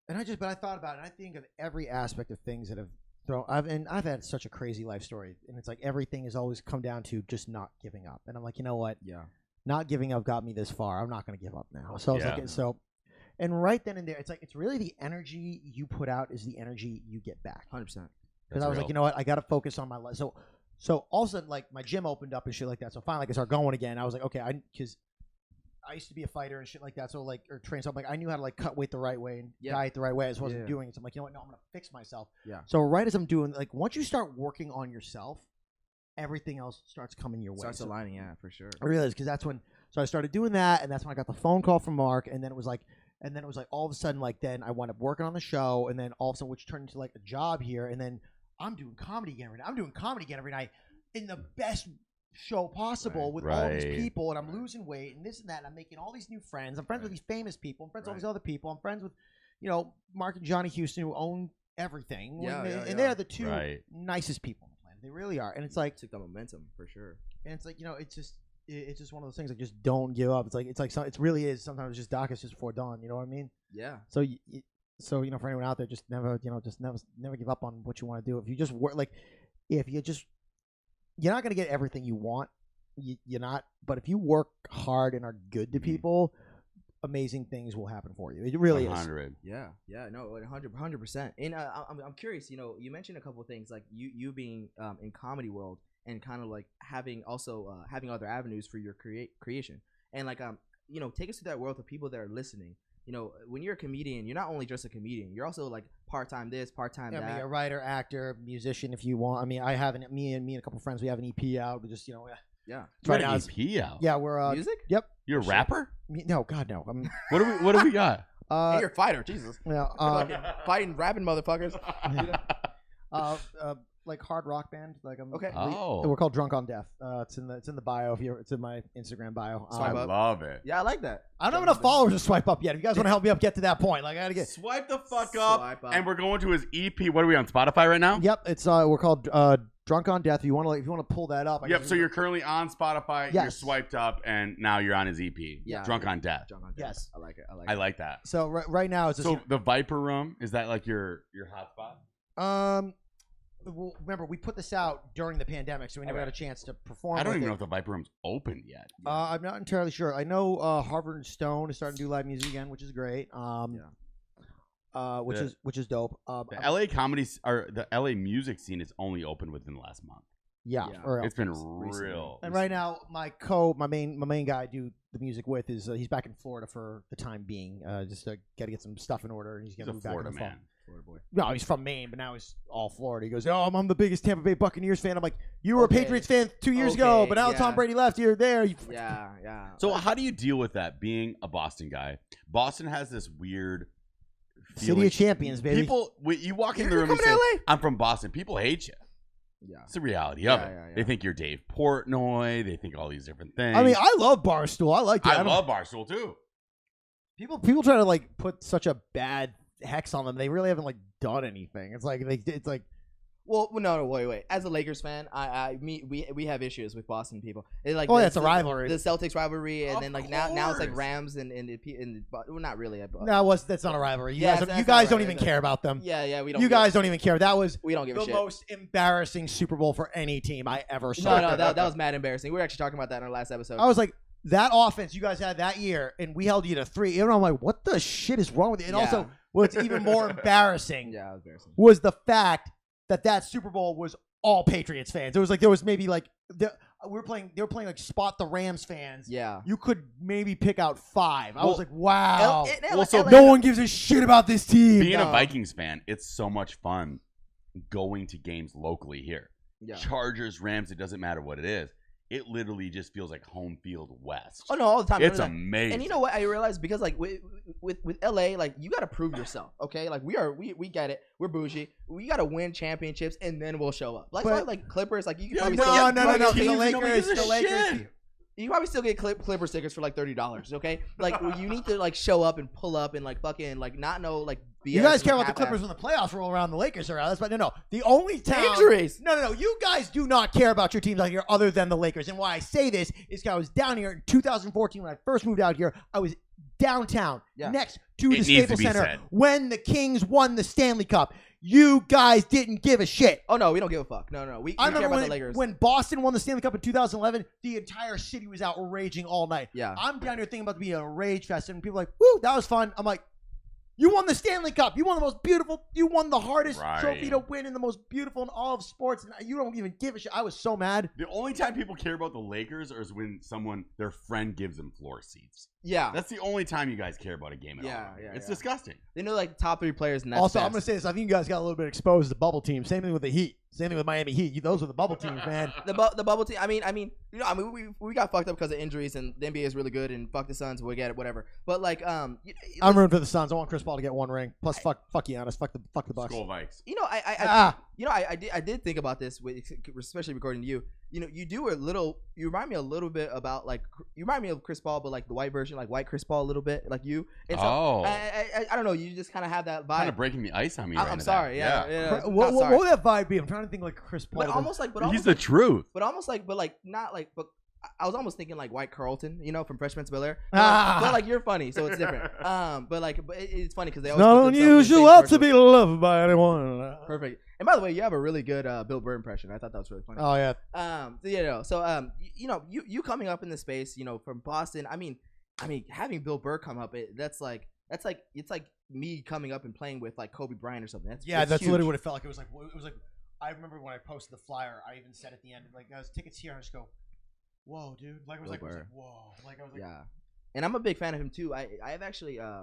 but I thought about it, and I think of every aspect of things that have thrown. I've had such a crazy life story, and it's like everything has always come down to just not giving up. And I'm like, you know what? Yeah. Not giving up got me this far. I'm not going to give up now. So I was like, and right then and there, it's like it's really the energy you put out is the energy you get back. 100%. Because I was like, you know what? I got to focus on my life. So all of a sudden, like, my gym opened up and shit like that. So finally, I started going again. I was like, okay, because I used to be a fighter and shit like that. So, like, or train. So I'm like, I knew how to, like, cut weight the right way and diet the right way. I just wasn't doing it. So I'm like, you know what? No, I'm going to fix myself. Yeah. So right as I'm doing, like, once you start working on yourself, everything else starts coming your way. Starts aligning, yeah, for sure. I realized because that's when, so I started doing that, and that's when I got the phone call from Mark, and then it was like all of a sudden, like, then I wound up working on the show, and then all of a sudden, which turned into like a job here, and then I'm doing comedy again every night. I'm doing comedy again every night in the best show possible with all these people, and I'm losing weight and this and that, and I'm making all these new friends. I'm friends with these famous people. I'm friends with all these other people. I'm friends with, you know, Mark and Johnny Houston, who own everything. And they're the two nicest people on the planet. They really are. And it's like, took the momentum for sure. And it's like, you know, it's just one of those things. Like, just don't give up. It's like it really is. Sometimes it's just darkest just before dawn. You know what I mean? Yeah. So, you know, for anyone out there, just never give up on what you want to do. If you just work, like, you're not going to get everything you want. You're not. But if you work hard and are good to people, amazing things will happen for you. It really 100. is. Yeah. No, 100%. And I'm curious. You know, you mentioned a couple of things, like you being in comedy world and kind of like having other avenues for your creation. And like you know, take us to that world of people that are listening. You know, when you're a comedian, you're not only just a comedian. You're also like part-time this, part-time that. I mean, a writer, actor, musician, if you want. I mean, I have me and a couple of friends. We have an EP out. We just, you know, right now, an EP out. Yeah, we're music. Yep. You're a rapper? No, God, no. What do we got? Hey, you're a fighter, Jesus. Yeah, fighting, rapping, motherfuckers. Like hard rock band. Like okay. We're called Drunk on Death. It's in the bio. It's in my Instagram bio. I love it. Yeah, I like that. I don't have enough followers to swipe up yet. If you guys want to help me up, get to that point. Like, I gotta get swipe the fuck up. And we're going to his EP. What are we on Spotify right now? Yep. It's we're called Drunk on Death. If you want to pull that up. Yep. So you're currently on Spotify. Yes. You're swiped up, and now you're on his EP. Yeah. Drunk on Death. Yes. I like it. I like that. So right now it's the Viper Room, is that like your hot spot? Well, remember, we put this out during the pandemic, so we never had a chance to perform. I don't even know if the Viper Room's open yet. I'm not entirely sure. I know Harvard and Stone is starting to do live music again, which is great. Which is dope. The LA comedies or the LA music scene is only open within the last month. Yeah. It's been real. And right now, my main guy I do the music with is he's back in Florida for the time being. Just got to get some stuff in order, and he's gonna move back in the fall. Florida boy. No, he's from Maine, but now he's all Florida. He goes, "Oh, I'm the biggest Tampa Bay Buccaneers fan." I'm like, "You were a Patriots fan 2 years ago, but now Tom Brady left. You're there." Yeah. So how do you deal with that? Being a Boston guy, Boston has this weird feeling. City of champions, baby. People, you walk in the room and say, "I'm from Boston." People hate you. Yeah, it's the reality of it. They think you're Dave Portnoy. They think all these different things. I mean, I love Barstool. I like that. I love Barstool too. People try to like put such a bad hex on them. They really haven't like done anything. It's like well, no, wait. As a Lakers fan, we have issues with Boston people. It's like that's a rivalry. The Celtics rivalry, and then like now it's like Rams and well, not really. That's not a rivalry. You guys don't even care about them. Yeah, we don't. You guys don't even care. We don't give a shit. The most embarrassing Super Bowl for any team I ever saw. No, that was mad embarrassing. We were actually talking about that in our last episode. I was like, that offense you guys had that year, and we held you to 3. And I'm like, what the shit is wrong with you? And also, what's even more embarrassing, was the fact that Super Bowl was all Patriots fans. It was like there was maybe like they were playing like spot the Rams fans. Yeah, you could maybe pick out 5. I was like, wow. So no one gives a shit about this team. Being a Vikings fan, it's so much fun going to games locally here. Yeah. Chargers, Rams, it doesn't matter what it is. it literally just feels like home field west. Oh no, all the time. It's amazing. And you know what? I realized because like with LA, like you got to prove yourself. Okay, like we get it. We're bougie. We got to win championships and then we'll show up. Like Clippers, like you can probably no. The Lakers. You probably still get Clipper stickers for like $30. Okay, like you need to like show up and pull up and like fucking like not know like. BS you guys care about the Clippers when the playoffs roll around. The Lakers are out. That's but no. The only town injuries. No. You guys do not care about your teams out here other than the Lakers. And why I say this is because I was down here in 2014 when I first moved out here. I was downtown next to the Staples Center when the Kings won the Stanley Cup. You guys didn't give a shit. Oh, no, we don't give a fuck. No. We care about the Lakers. When Boston won the Stanley Cup in 2011, the entire city was out raging all night. Yeah. I'm down here thinking about to be a rage fest, and people are like, woo, that was fun. I'm like, you won the Stanley Cup. You won the most beautiful. You won the hardest trophy to win in the most beautiful in all of sports. And you don't even give a shit. I was so mad. The only time people care about the Lakers is when their friend gives them floor seats. Yeah. That's the only time you guys care about a game at all. Yeah. It's disgusting. They know like top 3 players. And that's also, I'm going to say this. I think you guys got a little bit exposed to the bubble team. Same thing with the Heat. Same thing with Miami Heat. Those were the bubble teams, man. The bubble team. I mean, we got fucked up because of injuries, and the NBA is really good, and fuck the Suns, we'll get it, whatever. But like, I'm rooting for the Suns. I want Chris Paul to get 1 ring. Plus, fuck Giannis. Fuck the Bucks. Skull Vikes. I did think about this, especially according to you. You do a little. You remind me a little bit about like you remind me of Chris Paul, but like the white version, like white Chris Paul a little bit, like you. And so, I don't know. You just kind of have that vibe. Kind of breaking the ice on me. I'm sorry. Yeah. What would that vibe be? I'm trying to think like Chris Paul. He's the truth. But I was almost thinking like White Carlton, from Fresh Prince of Bel-Air. But like you're funny, so it's different. But it's funny because they always not unusual to be loved by anyone. Perfect. And by the way, you have a really good Bill Burr impression. I thought that was really funny. Oh yeah. So you coming up in the space, from Boston. I mean, having Bill Burr come up, it's like me coming up and playing with like Kobe Bryant or something. That's huge. Literally what it felt like. It was like I remember when I posted the flyer, I even said at the end, like, guys, tickets here, and I just go, whoa, dude. Like, I was like, whoa. Like, I was like, yeah. And I'm a big fan of him, too. I have actually, I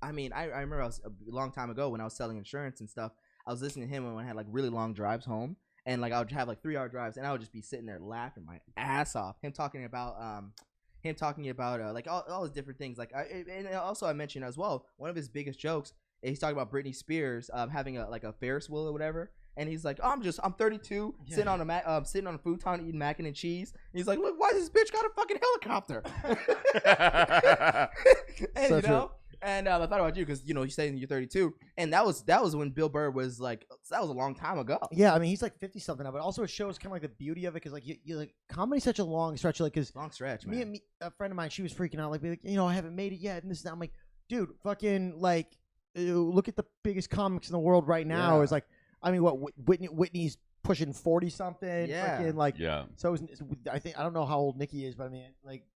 remember a long time ago when I was selling insurance and stuff, I was listening to him when I had, like, really long drives home. And, like, I would have, like, 3-hour drives, and I would just be sitting there laughing my ass off. Him talking about, like, all those different things. Like, and also I mentioned as well, one of his biggest jokes, he's talking about Britney Spears having a Ferris wheel or whatever. And he's like, I'm 32, sitting on a futon eating mac and cheese. And he's like, look, why this bitch got a fucking helicopter? And and I thought about you because you're saying you're 32, and that was when Bill Burr was like, that was a long time ago. Yeah, I mean he's like 50 something now, but also it shows kind of like the beauty of it because like you like comedy's such a long stretch, like because long stretch. Man. Me, a friend of mine, she was freaking out like I haven't made it yet, and this and that. I'm like, dude, fucking like, look at the biggest comics in the world right now. Is like. I mean, what Whitney's pushing 40 something. Yeah. Fucking, like, so I don't know how old Nikki is, but I mean, like,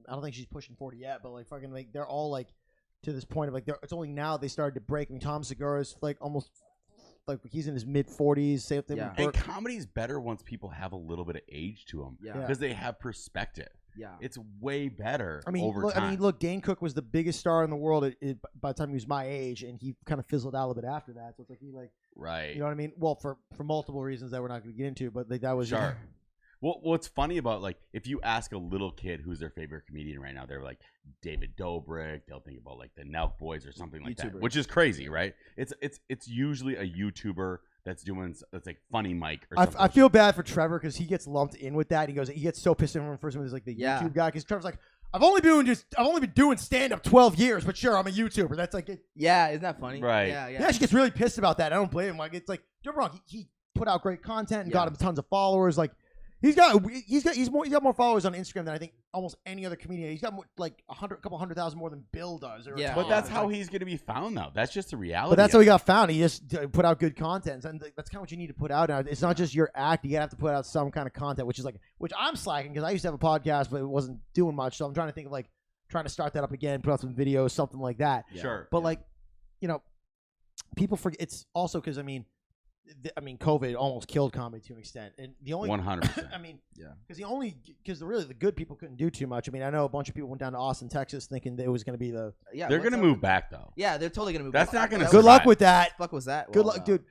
I don't think she's pushing 40 yet. But like, fucking, like, they're all like to this point of like, it's only now they started to break. I mean, Tom Segura's like almost like he's in his mid 40s. Same thing. Yeah. And comedy's better once people have a little bit of age to them. Yeah. Because they have perspective. Yeah, it's way better. Over time. Look, Dane Cook was the biggest star in the world by the time he was my age, and he kind of fizzled out a little bit after that. So it's like he like, right? You know what I mean? Well, for multiple reasons that we're not going to get into, but like, that was sure. Well, what's funny about like if you ask a little kid who's their favorite comedian right now, they're like David Dobrik. They'll think about like the Nelk Boys or something like that, which is crazy, right? It's usually a YouTuber. That's like funny Mike or something. I feel bad for Trevor because he gets lumped in with that. He gets so pissed when first he's like the YouTube guy because Trevor's like, I've only been doing stand up 12 years, but sure, I'm a YouTuber. That's like yeah, isn't that funny? Right. Yeah, she gets really pissed about that. I don't blame him. Like it's like, don't get me wrong, he put out great content and got him tons of followers. Like he's got more followers on Instagram than I think almost any other comedian. He's got more, like a couple 100,000 more than Bill does. But that's how he's going to be found, though. That's just the reality. But that's how he got found. He just put out good content, and that's kind of what you need to put out now. It's not just your act. You have to put out some kind of content, which I'm slacking because I used to have a podcast, but it wasn't doing much. So I'm trying to think of like trying to start that up again, put out some videos, something like that. Yeah. Sure. But like, people forget. It's also because I mean, COVID almost killed comedy to an extent, and the only 100%. I mean, because really the good people couldn't do too much. I mean, I know a bunch of people went down to Austin, Texas, thinking that it was going to be they're going to move back though. Yeah, they're totally going to move. That's back. not going to. Good luck with that. Fuck was that? Good luck, dude.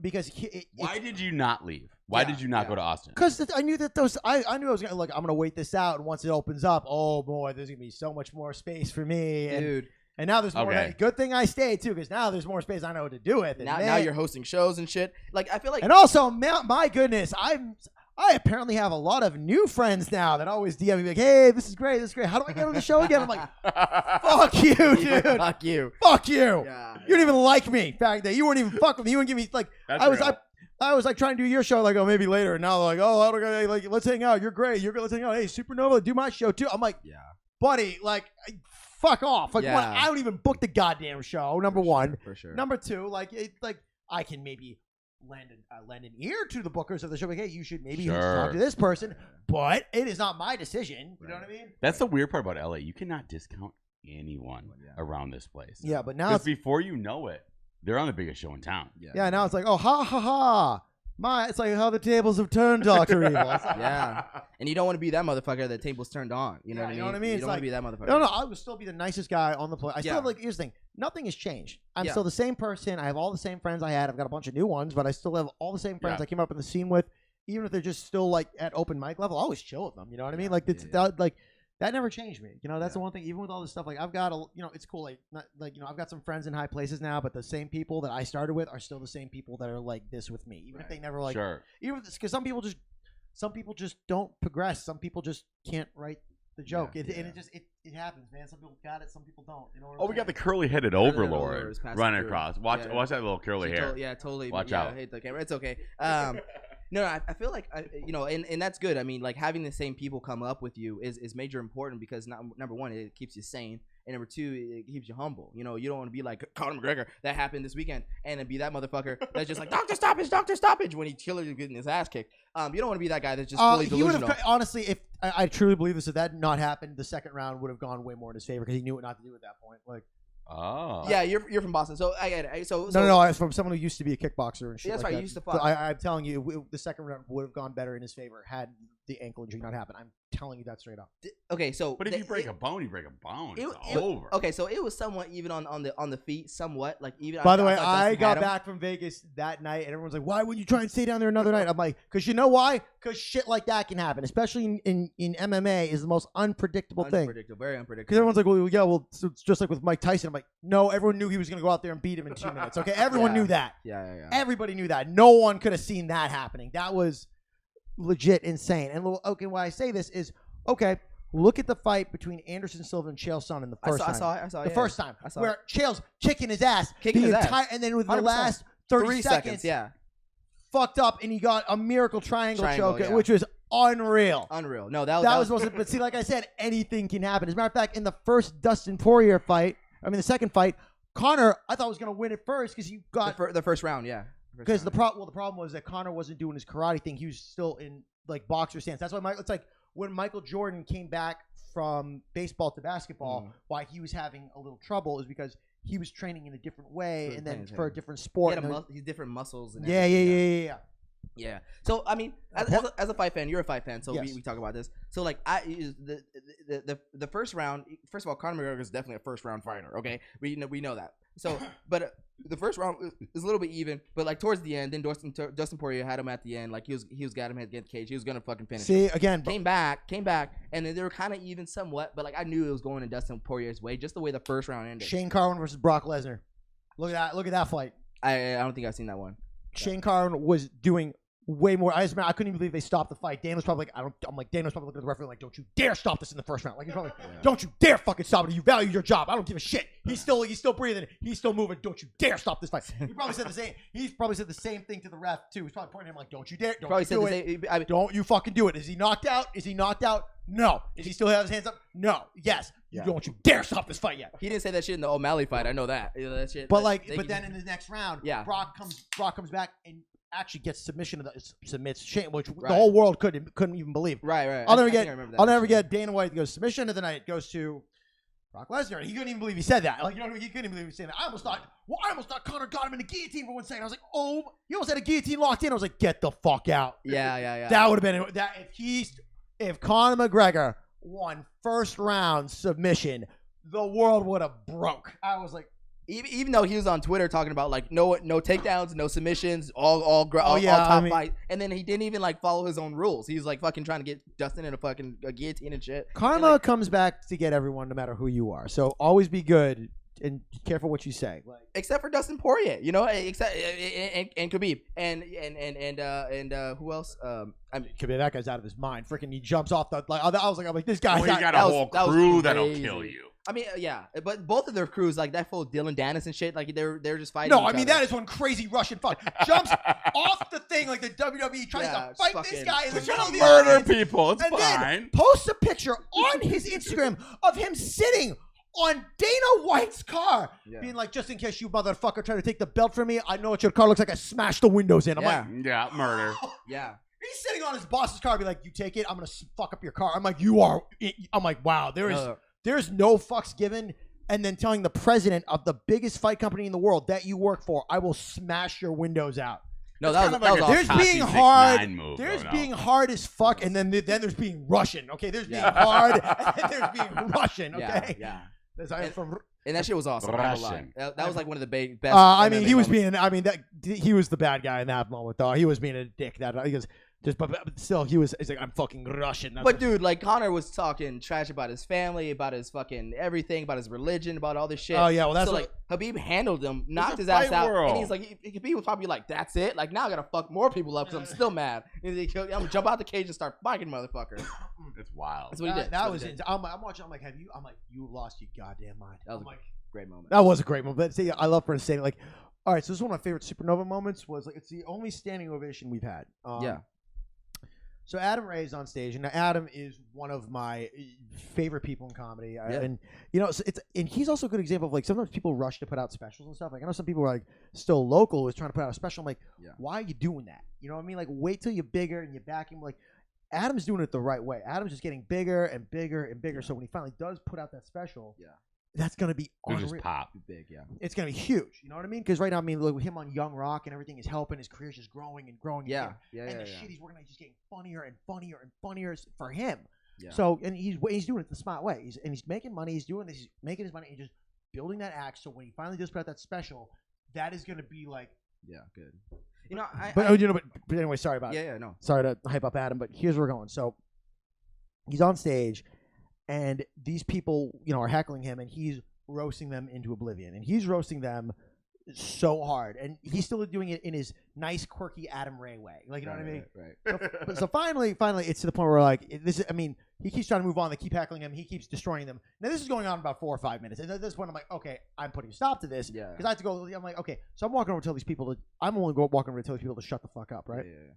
because why did you not leave? Why did you not go to Austin? Because I knew that I knew I was gonna look. I'm gonna wait this out, and once it opens up, oh boy, there's gonna be so much more space for me, dude. And now there's more. Okay. Good thing I stayed too, because now there's more space. I know what to do with it. Now you're hosting shows and shit. Like I feel like, and also, my goodness, I apparently have a lot of new friends now that always DM me like, hey, this is great. How do I get on the show again? I'm like, fuck you, dude. Fuck you. Fuck you. Yeah, you didn't even like me. In fact, that you wouldn't even fuck with me. You wouldn't give me like. I was like trying to do your show, like, oh, maybe later. And now they're like, oh, how do I, like, let's hang out. You're great. Let's hang out. Hey, Supernova, do my show too. I'm like, yeah, buddy, like, fuck off. Like, one, I don't even book the goddamn show. Number one. For sure. Number two, like, I can maybe lend an ear to the bookers of the show. Like, hey, you should maybe talk to this person, but it is not my decision. You know what I mean? That's the weird part about LA. You cannot discount anyone around this place. Yeah, but now before you know it, they're on the biggest show in town. Yeah, now it's like, oh, ha, ha, ha. It's like how the tables have turned, Dr. Evil. Yeah. And you don't want to be that motherfucker that tables turned on. You know what I mean? You know what I mean? You don't want to be that motherfucker. No, I would still be the nicest guy on the planet. I still have, like, here's the thing. Nothing has changed. I'm still the same person. I have all the same friends I had. I've got a bunch of new ones, but I still have all the same friends I came up in the scene with. Even if they're just still, like, at open mic level, I always chill with them. You know what I mean? Like, that never changed me. You know, that's the one thing. Even with all this stuff, like, I've got it's cool. Like, I've got some friends in high places now, but the same people that I started with are still the same people that are like this with me. Even if they never like, even because some people just don't progress. Some people just can't write the joke, and it happens, man. Some people got it, some people don't. You know we got the curly-headed overlord running across. Watch that little curly hair. Totally. Watch out. I hate the camera. It's okay. No, I feel like and that's good. I mean, like, having the same people come up with you is major important, because number one, it keeps you sane, and number two, it keeps you humble. You know, you don't want to be like Conor McGregor that happened this weekend, and then be that motherfucker that's just like Doctor Stoppage when he killed getting his ass kicked. You don't want to be that guy that's just fully delusional. Honestly, if I truly believe this, if that had not happened, the second round would have gone way more in his favor, because he knew what not to do at that point. Like. Oh. Yeah, you're from Boston, so I get it. No, I'm from someone who used to be a kickboxer and shit. That's like right. That. You used to fight. I'm telling you, the second round would have gone better in his favor had the ankle injury not happened. I'm telling you that straight up. Okay, so but if you break a bone, you break a bone. It's over. Okay, so it was somewhat even on the feet, somewhat like even. By the way, I got back from Vegas that night, and everyone's like, "Why wouldn't you try and stay down there another night?" I'm like, "Cause you know why? Cause shit like that can happen, especially in MMA is the most unpredictable thing. Very unpredictable. Because everyone's like, "Well, yeah, well, it's just like with Mike Tyson." I'm like, "No, everyone knew he was gonna go out there and beat him in 2 minutes. Okay, everyone knew that. Yeah. Everybody knew that. No one could have seen that happening. That was legit insane. And okay, why I say this is, okay, look at the fight between Anderson Silva and Chael Sonnen the first time. I saw the first time. Where Chael's kicking his ass. And then with 100%. the last 30 seconds, fucked up, and he got a miracle triangle choke, which was unreal. No, that was supposed to, but see, like I said, anything can happen. As a matter of fact, in the first Dustin Poirier fight, the second fight, Conor, I thought was going to win it first, because he got the first round, Because the problem was that Conor wasn't doing his karate thing. He was still in, like, boxer stance. That's why it's like when Michael Jordan came back from baseball to basketball, why he was having a little trouble is because he was training in a different way, and then for a different sport. He had different muscles. And Yeah. So I mean, as a fight fan, you're a fight fan, so we talk about this. So like, the first round. First of all, Conor McGregor is definitely a first round fighter. Okay, we know that. So, but the first round is a little bit even, but like towards the end, then Dustin Poirier had him at the end. Like he was got him at the cage. He was gonna fucking finish. See again, came back, and then they were kind of even somewhat, but like I knew it was going in Dustin Poirier's way, just the way the first round ended. Shane Carwin versus Brock Lesnar. Look at that fight. I don't think I've seen that one. Shane Carwin was doing way more. I couldn't even believe they stopped the fight. Dan was probably like, Dan was probably looking at the referee like, "Don't you dare stop this in the first round!" Like he's probably, "Don't you dare fucking stop it! You value your job. I don't give a shit. He's still breathing. He's still moving. Don't you dare stop this fight!" He probably said the same. He's probably said the same thing to the ref too. He's probably pointing at him like, "Don't you dare! Don't you do it! Don't you fucking do it! Is he knocked out? Is he knocked out? No. Does he still have his hands up? No. Yes. Don't you dare stop this fight yet!" He didn't say that shit in the O'Malley fight. I know that. That shit. But then in the next round, Brock comes back and actually gets submits Shane, which the whole world couldn't even believe. Right. I'll never forget Dana White goes submission of the night goes to Brock Lesnar. He couldn't even believe he said that. Like, you know, he couldn't even believe he said that. I almost thought Conor got him in a guillotine for 1 second. I was like, oh, he almost had a guillotine locked in. I was like, get the fuck out. Yeah. That would have been that if Conor McGregor won first round submission, the world would have broke. I was like, even though he was on Twitter talking about like no takedowns, no submissions, all top fight, and then he didn't even like follow his own rules. He was like fucking trying to get Dustin in a guillotine and shit. Karma comes back to get everyone, no matter who you are. So always be good and careful what you say. Like, except for Dustin Poirier, except and Khabib and who else? Khabib, that guy's out of his mind. Freaking, he jumps off the like. I was like, this guy's got a whole crew that'll kill you. I mean, yeah, but both of their crews, like that full Dylan Dennis and shit, like they're just fighting. No, I mean that is one crazy Russian fuck. Jumps off the thing like the WWE tries to fight this guy in the middle of the murder people. It's and fine. Then posts a picture on his Instagram of him sitting on Dana White's car, being like, just in case you motherfucker try to take the belt from me, I know what your car looks like. I smashed the windows in. I'm like, murder. Yeah. He's sitting on his boss's car, be like, you take it, I'm gonna fuck up your car. I'm like, you are. I'm like, wow, there's no fucks given. And then telling the president of the biggest fight company in the world that you work for, I will smash your windows out. No, that was awesome. There's being hard. There's being hard as fuck, and then there's being Russian. Okay, there's being hard, and there's being Russian. Okay, yeah. And that shit was awesome. That was like one of the best. I mean, he was being. I mean, he was the bad guy in that moment, though. He was being a dick. But still, he's like, I'm fucking Russian. But dude, like Conor was talking trash about his family, about his fucking everything, about his religion, about all this shit. Oh yeah, well that's so like Khabib handled him, knocked his ass out, and he's like, Khabib was probably like, that's it. Like now I gotta fuck more people up because I'm still mad. I'm gonna jump out the cage and start fighting motherfucker. It's wild. That's what he did. That was it. I'm watching. I'm like, you lost your goddamn mind. That was a great moment. That was a great moment. But see, I love for saying like, all right, so this is one of my favorite Supernova moments. Was like, it's the only standing ovation we've had. So Adam Ray is on stage, and Adam is one of my favorite people in comedy, and and he's also a good example of like sometimes people rush to put out specials and stuff. Like I know some people are like still local is trying to put out a special. I'm like, why are you doing that? You know what I mean? Like wait till you're bigger and you back him. Like Adam's doing it the right way. Adam's just getting bigger and bigger and bigger. So when he finally does put out that special, that's gonna be unreal. Just pop big, It's gonna be huge. You know what I mean? Because right now, I mean, like, with him on Young Rock and everything is helping. His career's just growing and growing. And the shit he's working on is just getting funnier and funnier and funnier for him. Yeah. So and he's doing it the smart way. He's making money. He's doing this. He's making his money. And just building that act. So when he finally does put out that special, that is gonna be like good. You know, but anyway, sorry about no. Sorry to hype up Adam, but here's where we're going. So he's on stage. And these people, are heckling him, and he's roasting them into oblivion. And he's roasting them so hard. And he's still doing it in his nice, quirky Adam Ray way. Like, you know what I mean? Right. So finally, it's to the point where, like, he keeps trying to move on. They keep heckling him. He keeps destroying them. Now, this is going on about 4 or 5 minutes. And at this point, I'm like, okay, I'm putting a stop to this. Yeah. Because I have to go. I'm like, okay. So I'm walking over to tell these people to shut the fuck up, right? Yeah.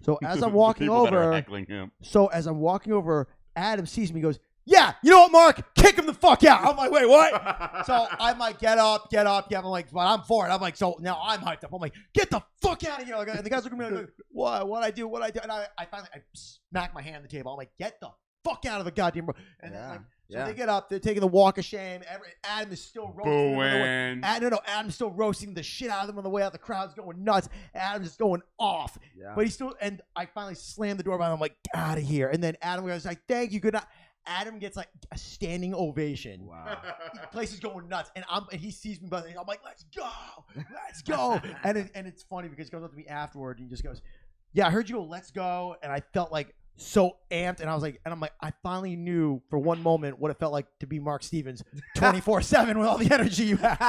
So as I'm walking over. Heckling him. So as I'm walking over, Adam sees me, goes, yeah, you know what, Mark? Kick him the fuck out. I'm like, wait, what? So I'm like, get up. Yeah, I'm like, but I'm for it. I'm like, so now I'm hyped up. I'm like, get the fuck out of here. And the guys look at me like, what I do? And I finally smack my hand on the table. I'm like, get the fuck out of the goddamn room. And then they get up. They're taking the walk of shame. Adam is still roasting them. Adam's still roasting the shit out of them on the way out. The crowd's going nuts. Adam's just going off. Yeah. But he's still, and I finally slammed the door by him. I'm like, get out of here. And then Adam goes like, thank you, good night. Adam gets like a standing ovation. Wow. The place is going nuts. And he sees me, I'm like, let's go. and it's funny because he goes up to me afterward and he just goes, yeah, I heard you go, let's go. And I felt like so amped. And I'm like, I finally knew for one moment what it felt like to be Mark Stevens 24/7 with all the energy you have.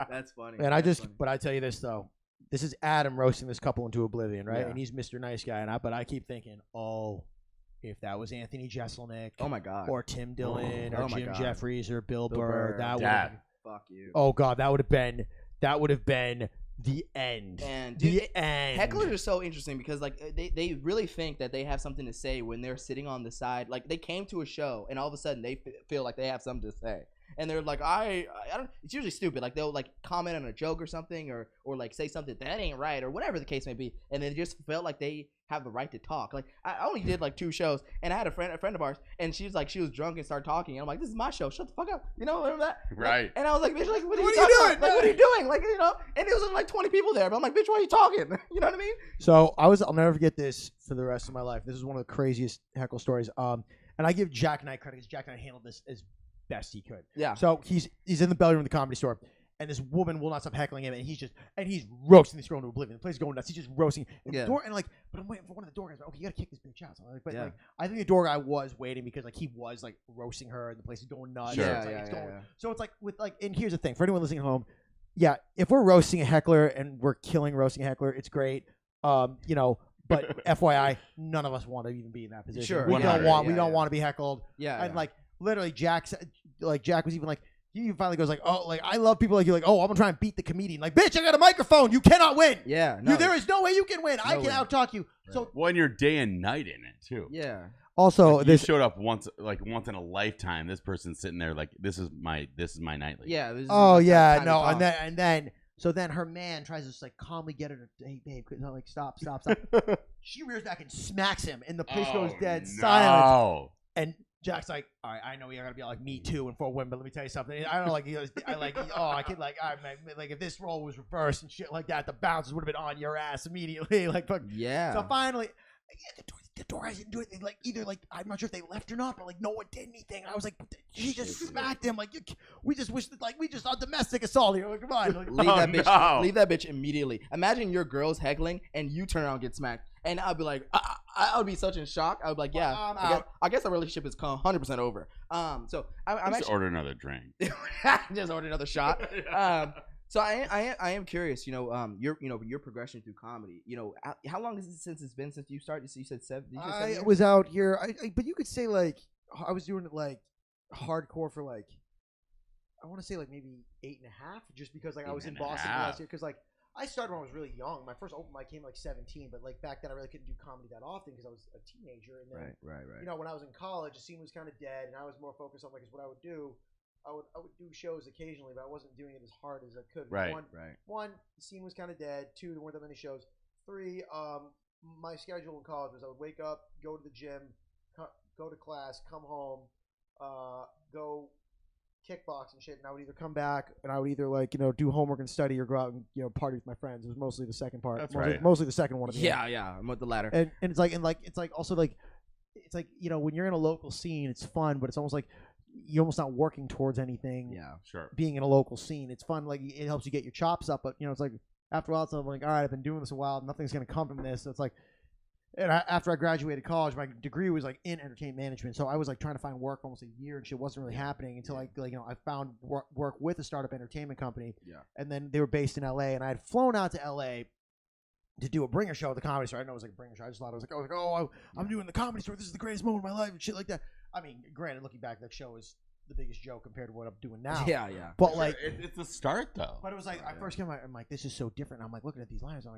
That's funny. And but I tell you this though, this is Adam roasting this couple into oblivion, right? Yeah. And he's Mr. Nice Guy. But I keep thinking, if that was Anthony Jeselnik, oh my god, or Tim Dillon, or Jim Jeffries, or Bill Burr, that would fuck you. Oh god, that would have been the end. And dude, Hecklers are so interesting because like they really think that they have something to say when they're sitting on the side. Like they came to a show and all of a sudden they feel like they have something to say. And they're like, I don't. It's usually stupid. Like they'll like comment on a joke or something, or like say something that ain't right, or whatever the case may be. And they just felt like they have the right to talk. Like I only did like 2 shows, and I had a friend of ours, and she was drunk and started talking. And I'm like, this is my show. Shut the fuck up. Remember that? Right. Like, and I was like, bitch, like what are you doing? Like what are you doing? Like and there was like 20 people there, but I'm like, bitch, why are you talking? You know what I mean? So I'll never forget this for the rest of my life. This is one of the craziest heckle stories. And I give Jack Knight credit because Jack Knight handled this as best he could. Yeah. So he's in the belly room of the Comedy Store, and this woman will not stop heckling him, and he's roasting this girl into oblivion. The place is going nuts. He's just roasting. And the door, and like, but I'm waiting for one of the door guys. Okay, you gotta kick this bitch out. So like, I think the door guy was waiting because like he was like roasting her, and the place is going nuts. Sure. So it's like with like, and here's the thing for anyone listening at home. Yeah, if we're roasting a heckler and we're killing roasting a heckler, it's great. But FYI, none of us want to even be in that position. Sure. We don't want to be heckled. Yeah. And like literally Jack was even like, he finally goes like, oh, like I love people like you, like, oh, I'm gonna try and beat the comedian. Like, bitch, I got a microphone. You cannot win. Yeah. There is no way you can win. I can out-talk you. Right. So when you're day and night in it too. Yeah. Also, like, this showed up once in a lifetime. This person's sitting there like, this is my nightly. Yeah. And then her man tries to just like calmly get her to, hey babe, like stop. She rears back and smacks him, and the place goes dead silence. And Jack's like, all right, I know you're gonna be like me too and for women, but let me tell you something. I don't know, like I could like, all right, like if this role was reversed and shit like that, the bouncers would have been on your ass immediately. Like, fuck. Yeah. So finally, the door guys didn't do it. Like either like I'm not sure if they left or not, but like no one did anything. I was like, she just smacked him. Like we just wished that, like we just saw domestic assault here. Like, come on, like, leave that bitch immediately. Imagine your girl's heckling and you turn around and get smacked, and I'd be like, I would be such in shock. I would be like, yeah, I guess our relationship is 100% over. So I'm just actually order another drink. just order another shot. So I am curious, your progression through comedy. How long is it since you started? You said 7. I was out here, but you could say like I was doing it like hardcore for like I want to say like maybe 8.5, just because like I was in Boston last year. Because like I started when I was really young. My first open mic came like 17, but like back then I really couldn't do comedy that often because I was a teenager. And then, right. When I was in college, the scene was kind of dead, and I was more focused on like what I would do. I would do shows occasionally, but I wasn't doing it as hard as I could. Right. One, the scene was kind of dead. 2, there weren't that many shows. 3, my schedule in college was I would wake up, go to the gym, go to class, come home, go kickbox and shit, and I would either come back and I would either like do homework and study or go out and party with my friends. It was mostly the second part. That's mostly the second one. I'm with the latter. And it's like also like it's like when you're in a local scene, it's fun, but it's almost like you're almost not working towards anything. Yeah, sure. Being in a local scene, it's fun. Like it helps you get your chops up, but it's like after a while, it's like, all right, I've been doing this a while. Nothing's gonna come from this. So it's like, and after I graduated college, my degree was like in entertainment management. So I was like trying to find work almost a year, and shit wasn't really happening until I found work with a startup entertainment company. Yeah. And then they were based in LA, and I had flown out to LA to do a bringer show at the Comedy Store. I didn't know it was like a bringer show. I just thought it was like, I'm doing the Comedy Store. This is the greatest moment of my life and shit like that. I mean, granted, looking back, that show is the biggest joke compared to what I'm doing now. Yeah. But sure, like, it's the start though. But it was like I first came out, I'm like, this is so different. And I'm like looking at these lines. I'm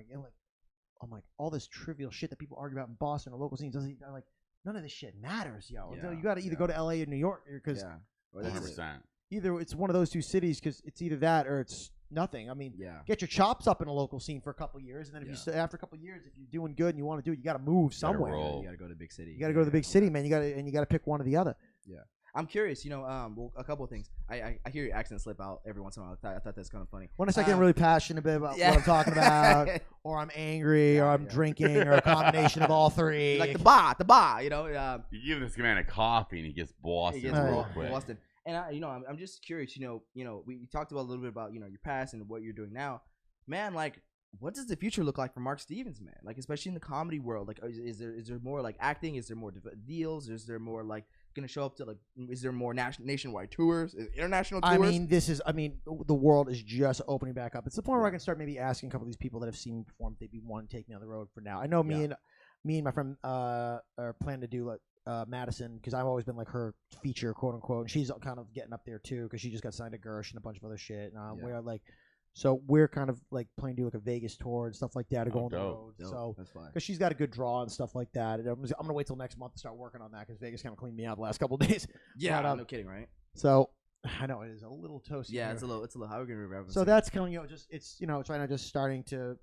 like, all this trivial shit that people argue about in Boston or local scenes doesn't. I'm like, none of this shit matters, yo. Yeah, you got to either go to LA or New York because 100%. Either it's one of those two cities because it's either that or it's nothing. I mean, get your chops up in a local scene for a couple of years, and then if you after a couple of years, if you're doing good and you want to do it, you got to move somewhere. You got to go to the big city. You got to go to the big city, man. You got to pick one or the other. Yeah. I'm curious, a couple of things. I hear your accent slip out every once in a while. I thought that's kind of funny. When I start getting really passionate about what I'm talking about, or I'm angry, or I'm drinking, or a combination of all three. Like the bar, You give this man a coffee and he gets Boston real quick. Boston. And I'm just curious, we talked about a little bit about, your past and what you're doing now. Man, like, what does the future look like for Mark Stevens, man? Like, especially in the comedy world. Like, is there more like acting? Is there more deals? Is there more like gonna show up to like? Is there more nationwide tours? International tours? The world is just opening back up. It's the point where I can start maybe asking a couple of these people that have seen me perform if they'd be one to take me on the road for now. I know me and my friend are planning to do like Madison, because I've always been like her feature, quote unquote, and she's kind of getting up there too because she just got signed to Gersh and a bunch of other shit. We're like. So we're kind of like planning to do like a Vegas tour and stuff like that to go on the road. So that's fine. Because she's got a good draw and stuff like that. And I'm gonna wait till next month to start working on that because Vegas kind of cleaned me out the last couple of days. Yeah, no kidding, right? So I know it is a little toasty. Yeah, here. it's a little. How are we gonna reference? So that's kind of it's trying to just starting to,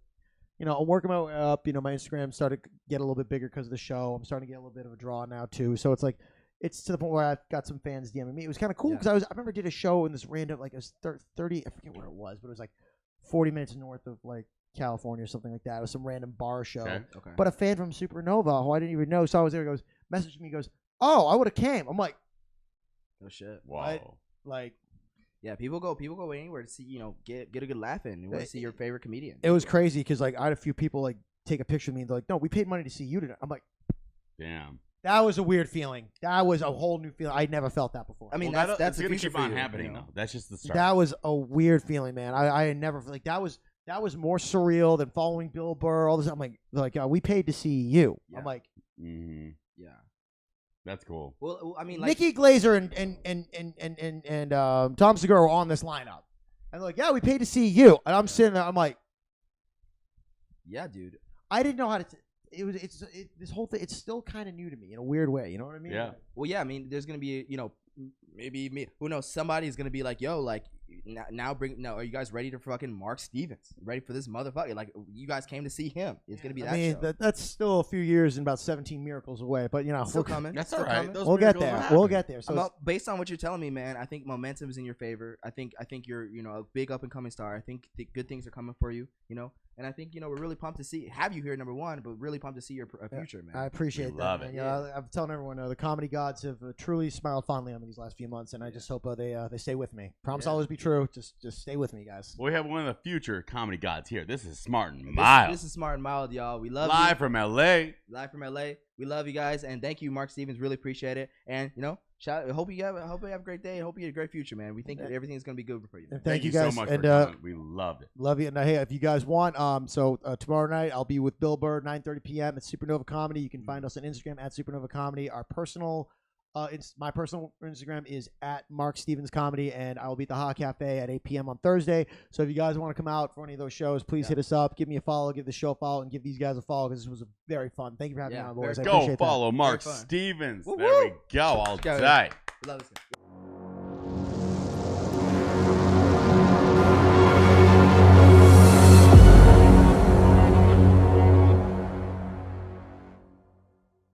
I'm working my way up. My Instagram started to get a little bit bigger because of the show. I'm starting to get a little bit of a draw now too. So it's like. It's to the point where I've got some fans DMing me. It was kind of cool because I remember I did a show in this random it was 30. I forget where it was, but it was like 40 minutes north of like California or something like that. It was some random bar show. Okay. But a fan from Supernova, who I didn't even know, so I was there, messaged me, goes, "Oh, I would have came." I'm like, Oh shit! Wow. Like, yeah, people go anywhere to see get a good laugh in. You want to see your favorite comedian. It was crazy because like I had a few people like take a picture of me and they're like, no, we paid money to see you tonight. I'm like, damn. That was a weird feeling. That was a whole new feeling. I never felt that before. I mean, that's the gonna future keep on for you, happening though. That's just the start. That was a weird feeling, man. I had never like that was more surreal than following Bill Burr. All this. I'm like we paid to see you. Yeah. I'm like, yeah, that's cool. Well, I mean, like, Nikki Glazer and Tom Segura were on this lineup, and they're like, yeah, we paid to see you. And I'm sitting there. I'm like, yeah, dude. I didn't know how to. This whole thing. It's still kind of new to me in a weird way. You know what I mean? Yeah. Well, yeah. I mean, there's gonna be maybe me. Who knows? Somebody's gonna be like, yo, like now are you guys ready to fucking Mark Stevens? Ready for this motherfucker? Like, you guys came to see him. It's gonna be that. I mean, that's still a few years and about 17 miracles away. But still coming. That's all right. We'll get there. We'll get there. So based on what you're telling me, man, I think momentum is in your favor. I think you're a big up and coming star. I think good things are coming for you. And I think we're really pumped to have you here, number one, but really pumped to see your future, man. I appreciate that. Love man. it. I'm telling everyone, the comedy gods have truly smiled fondly on me these last few months, and I just hope they stay with me. Promise always be true. Just stay with me, guys. We have one of the future comedy gods here. This is Smart and Mild. This is Smart and Mild, y'all. We love Live you. from LA. Live from LA. We love you guys, and thank you, Mark Stevens. Really appreciate it. And hope you have a great day. Hope you have a great future, man. We think everything's gonna be good for you. Thank you guys guys so much and for coming. We loved it. Love you. And hey, if you guys want, tomorrow night I'll be with Bill Burr 9:30 p.m. at Supernova Comedy. You can find us on Instagram at Supernova Comedy. Our personal, my personal Instagram is at Mark Stevens Comedy, and I will be at the Ha Cafe at 8 p.m. on Thursday. So if you guys want to come out for any of those shows, please hit us up. Give me a follow. Give the show a follow, and give these guys a follow because this was very fun. Thank you for having me on, boys. I go appreciate follow that. Mark Stevens. Woo-woo. There we go. All day. We love this guy.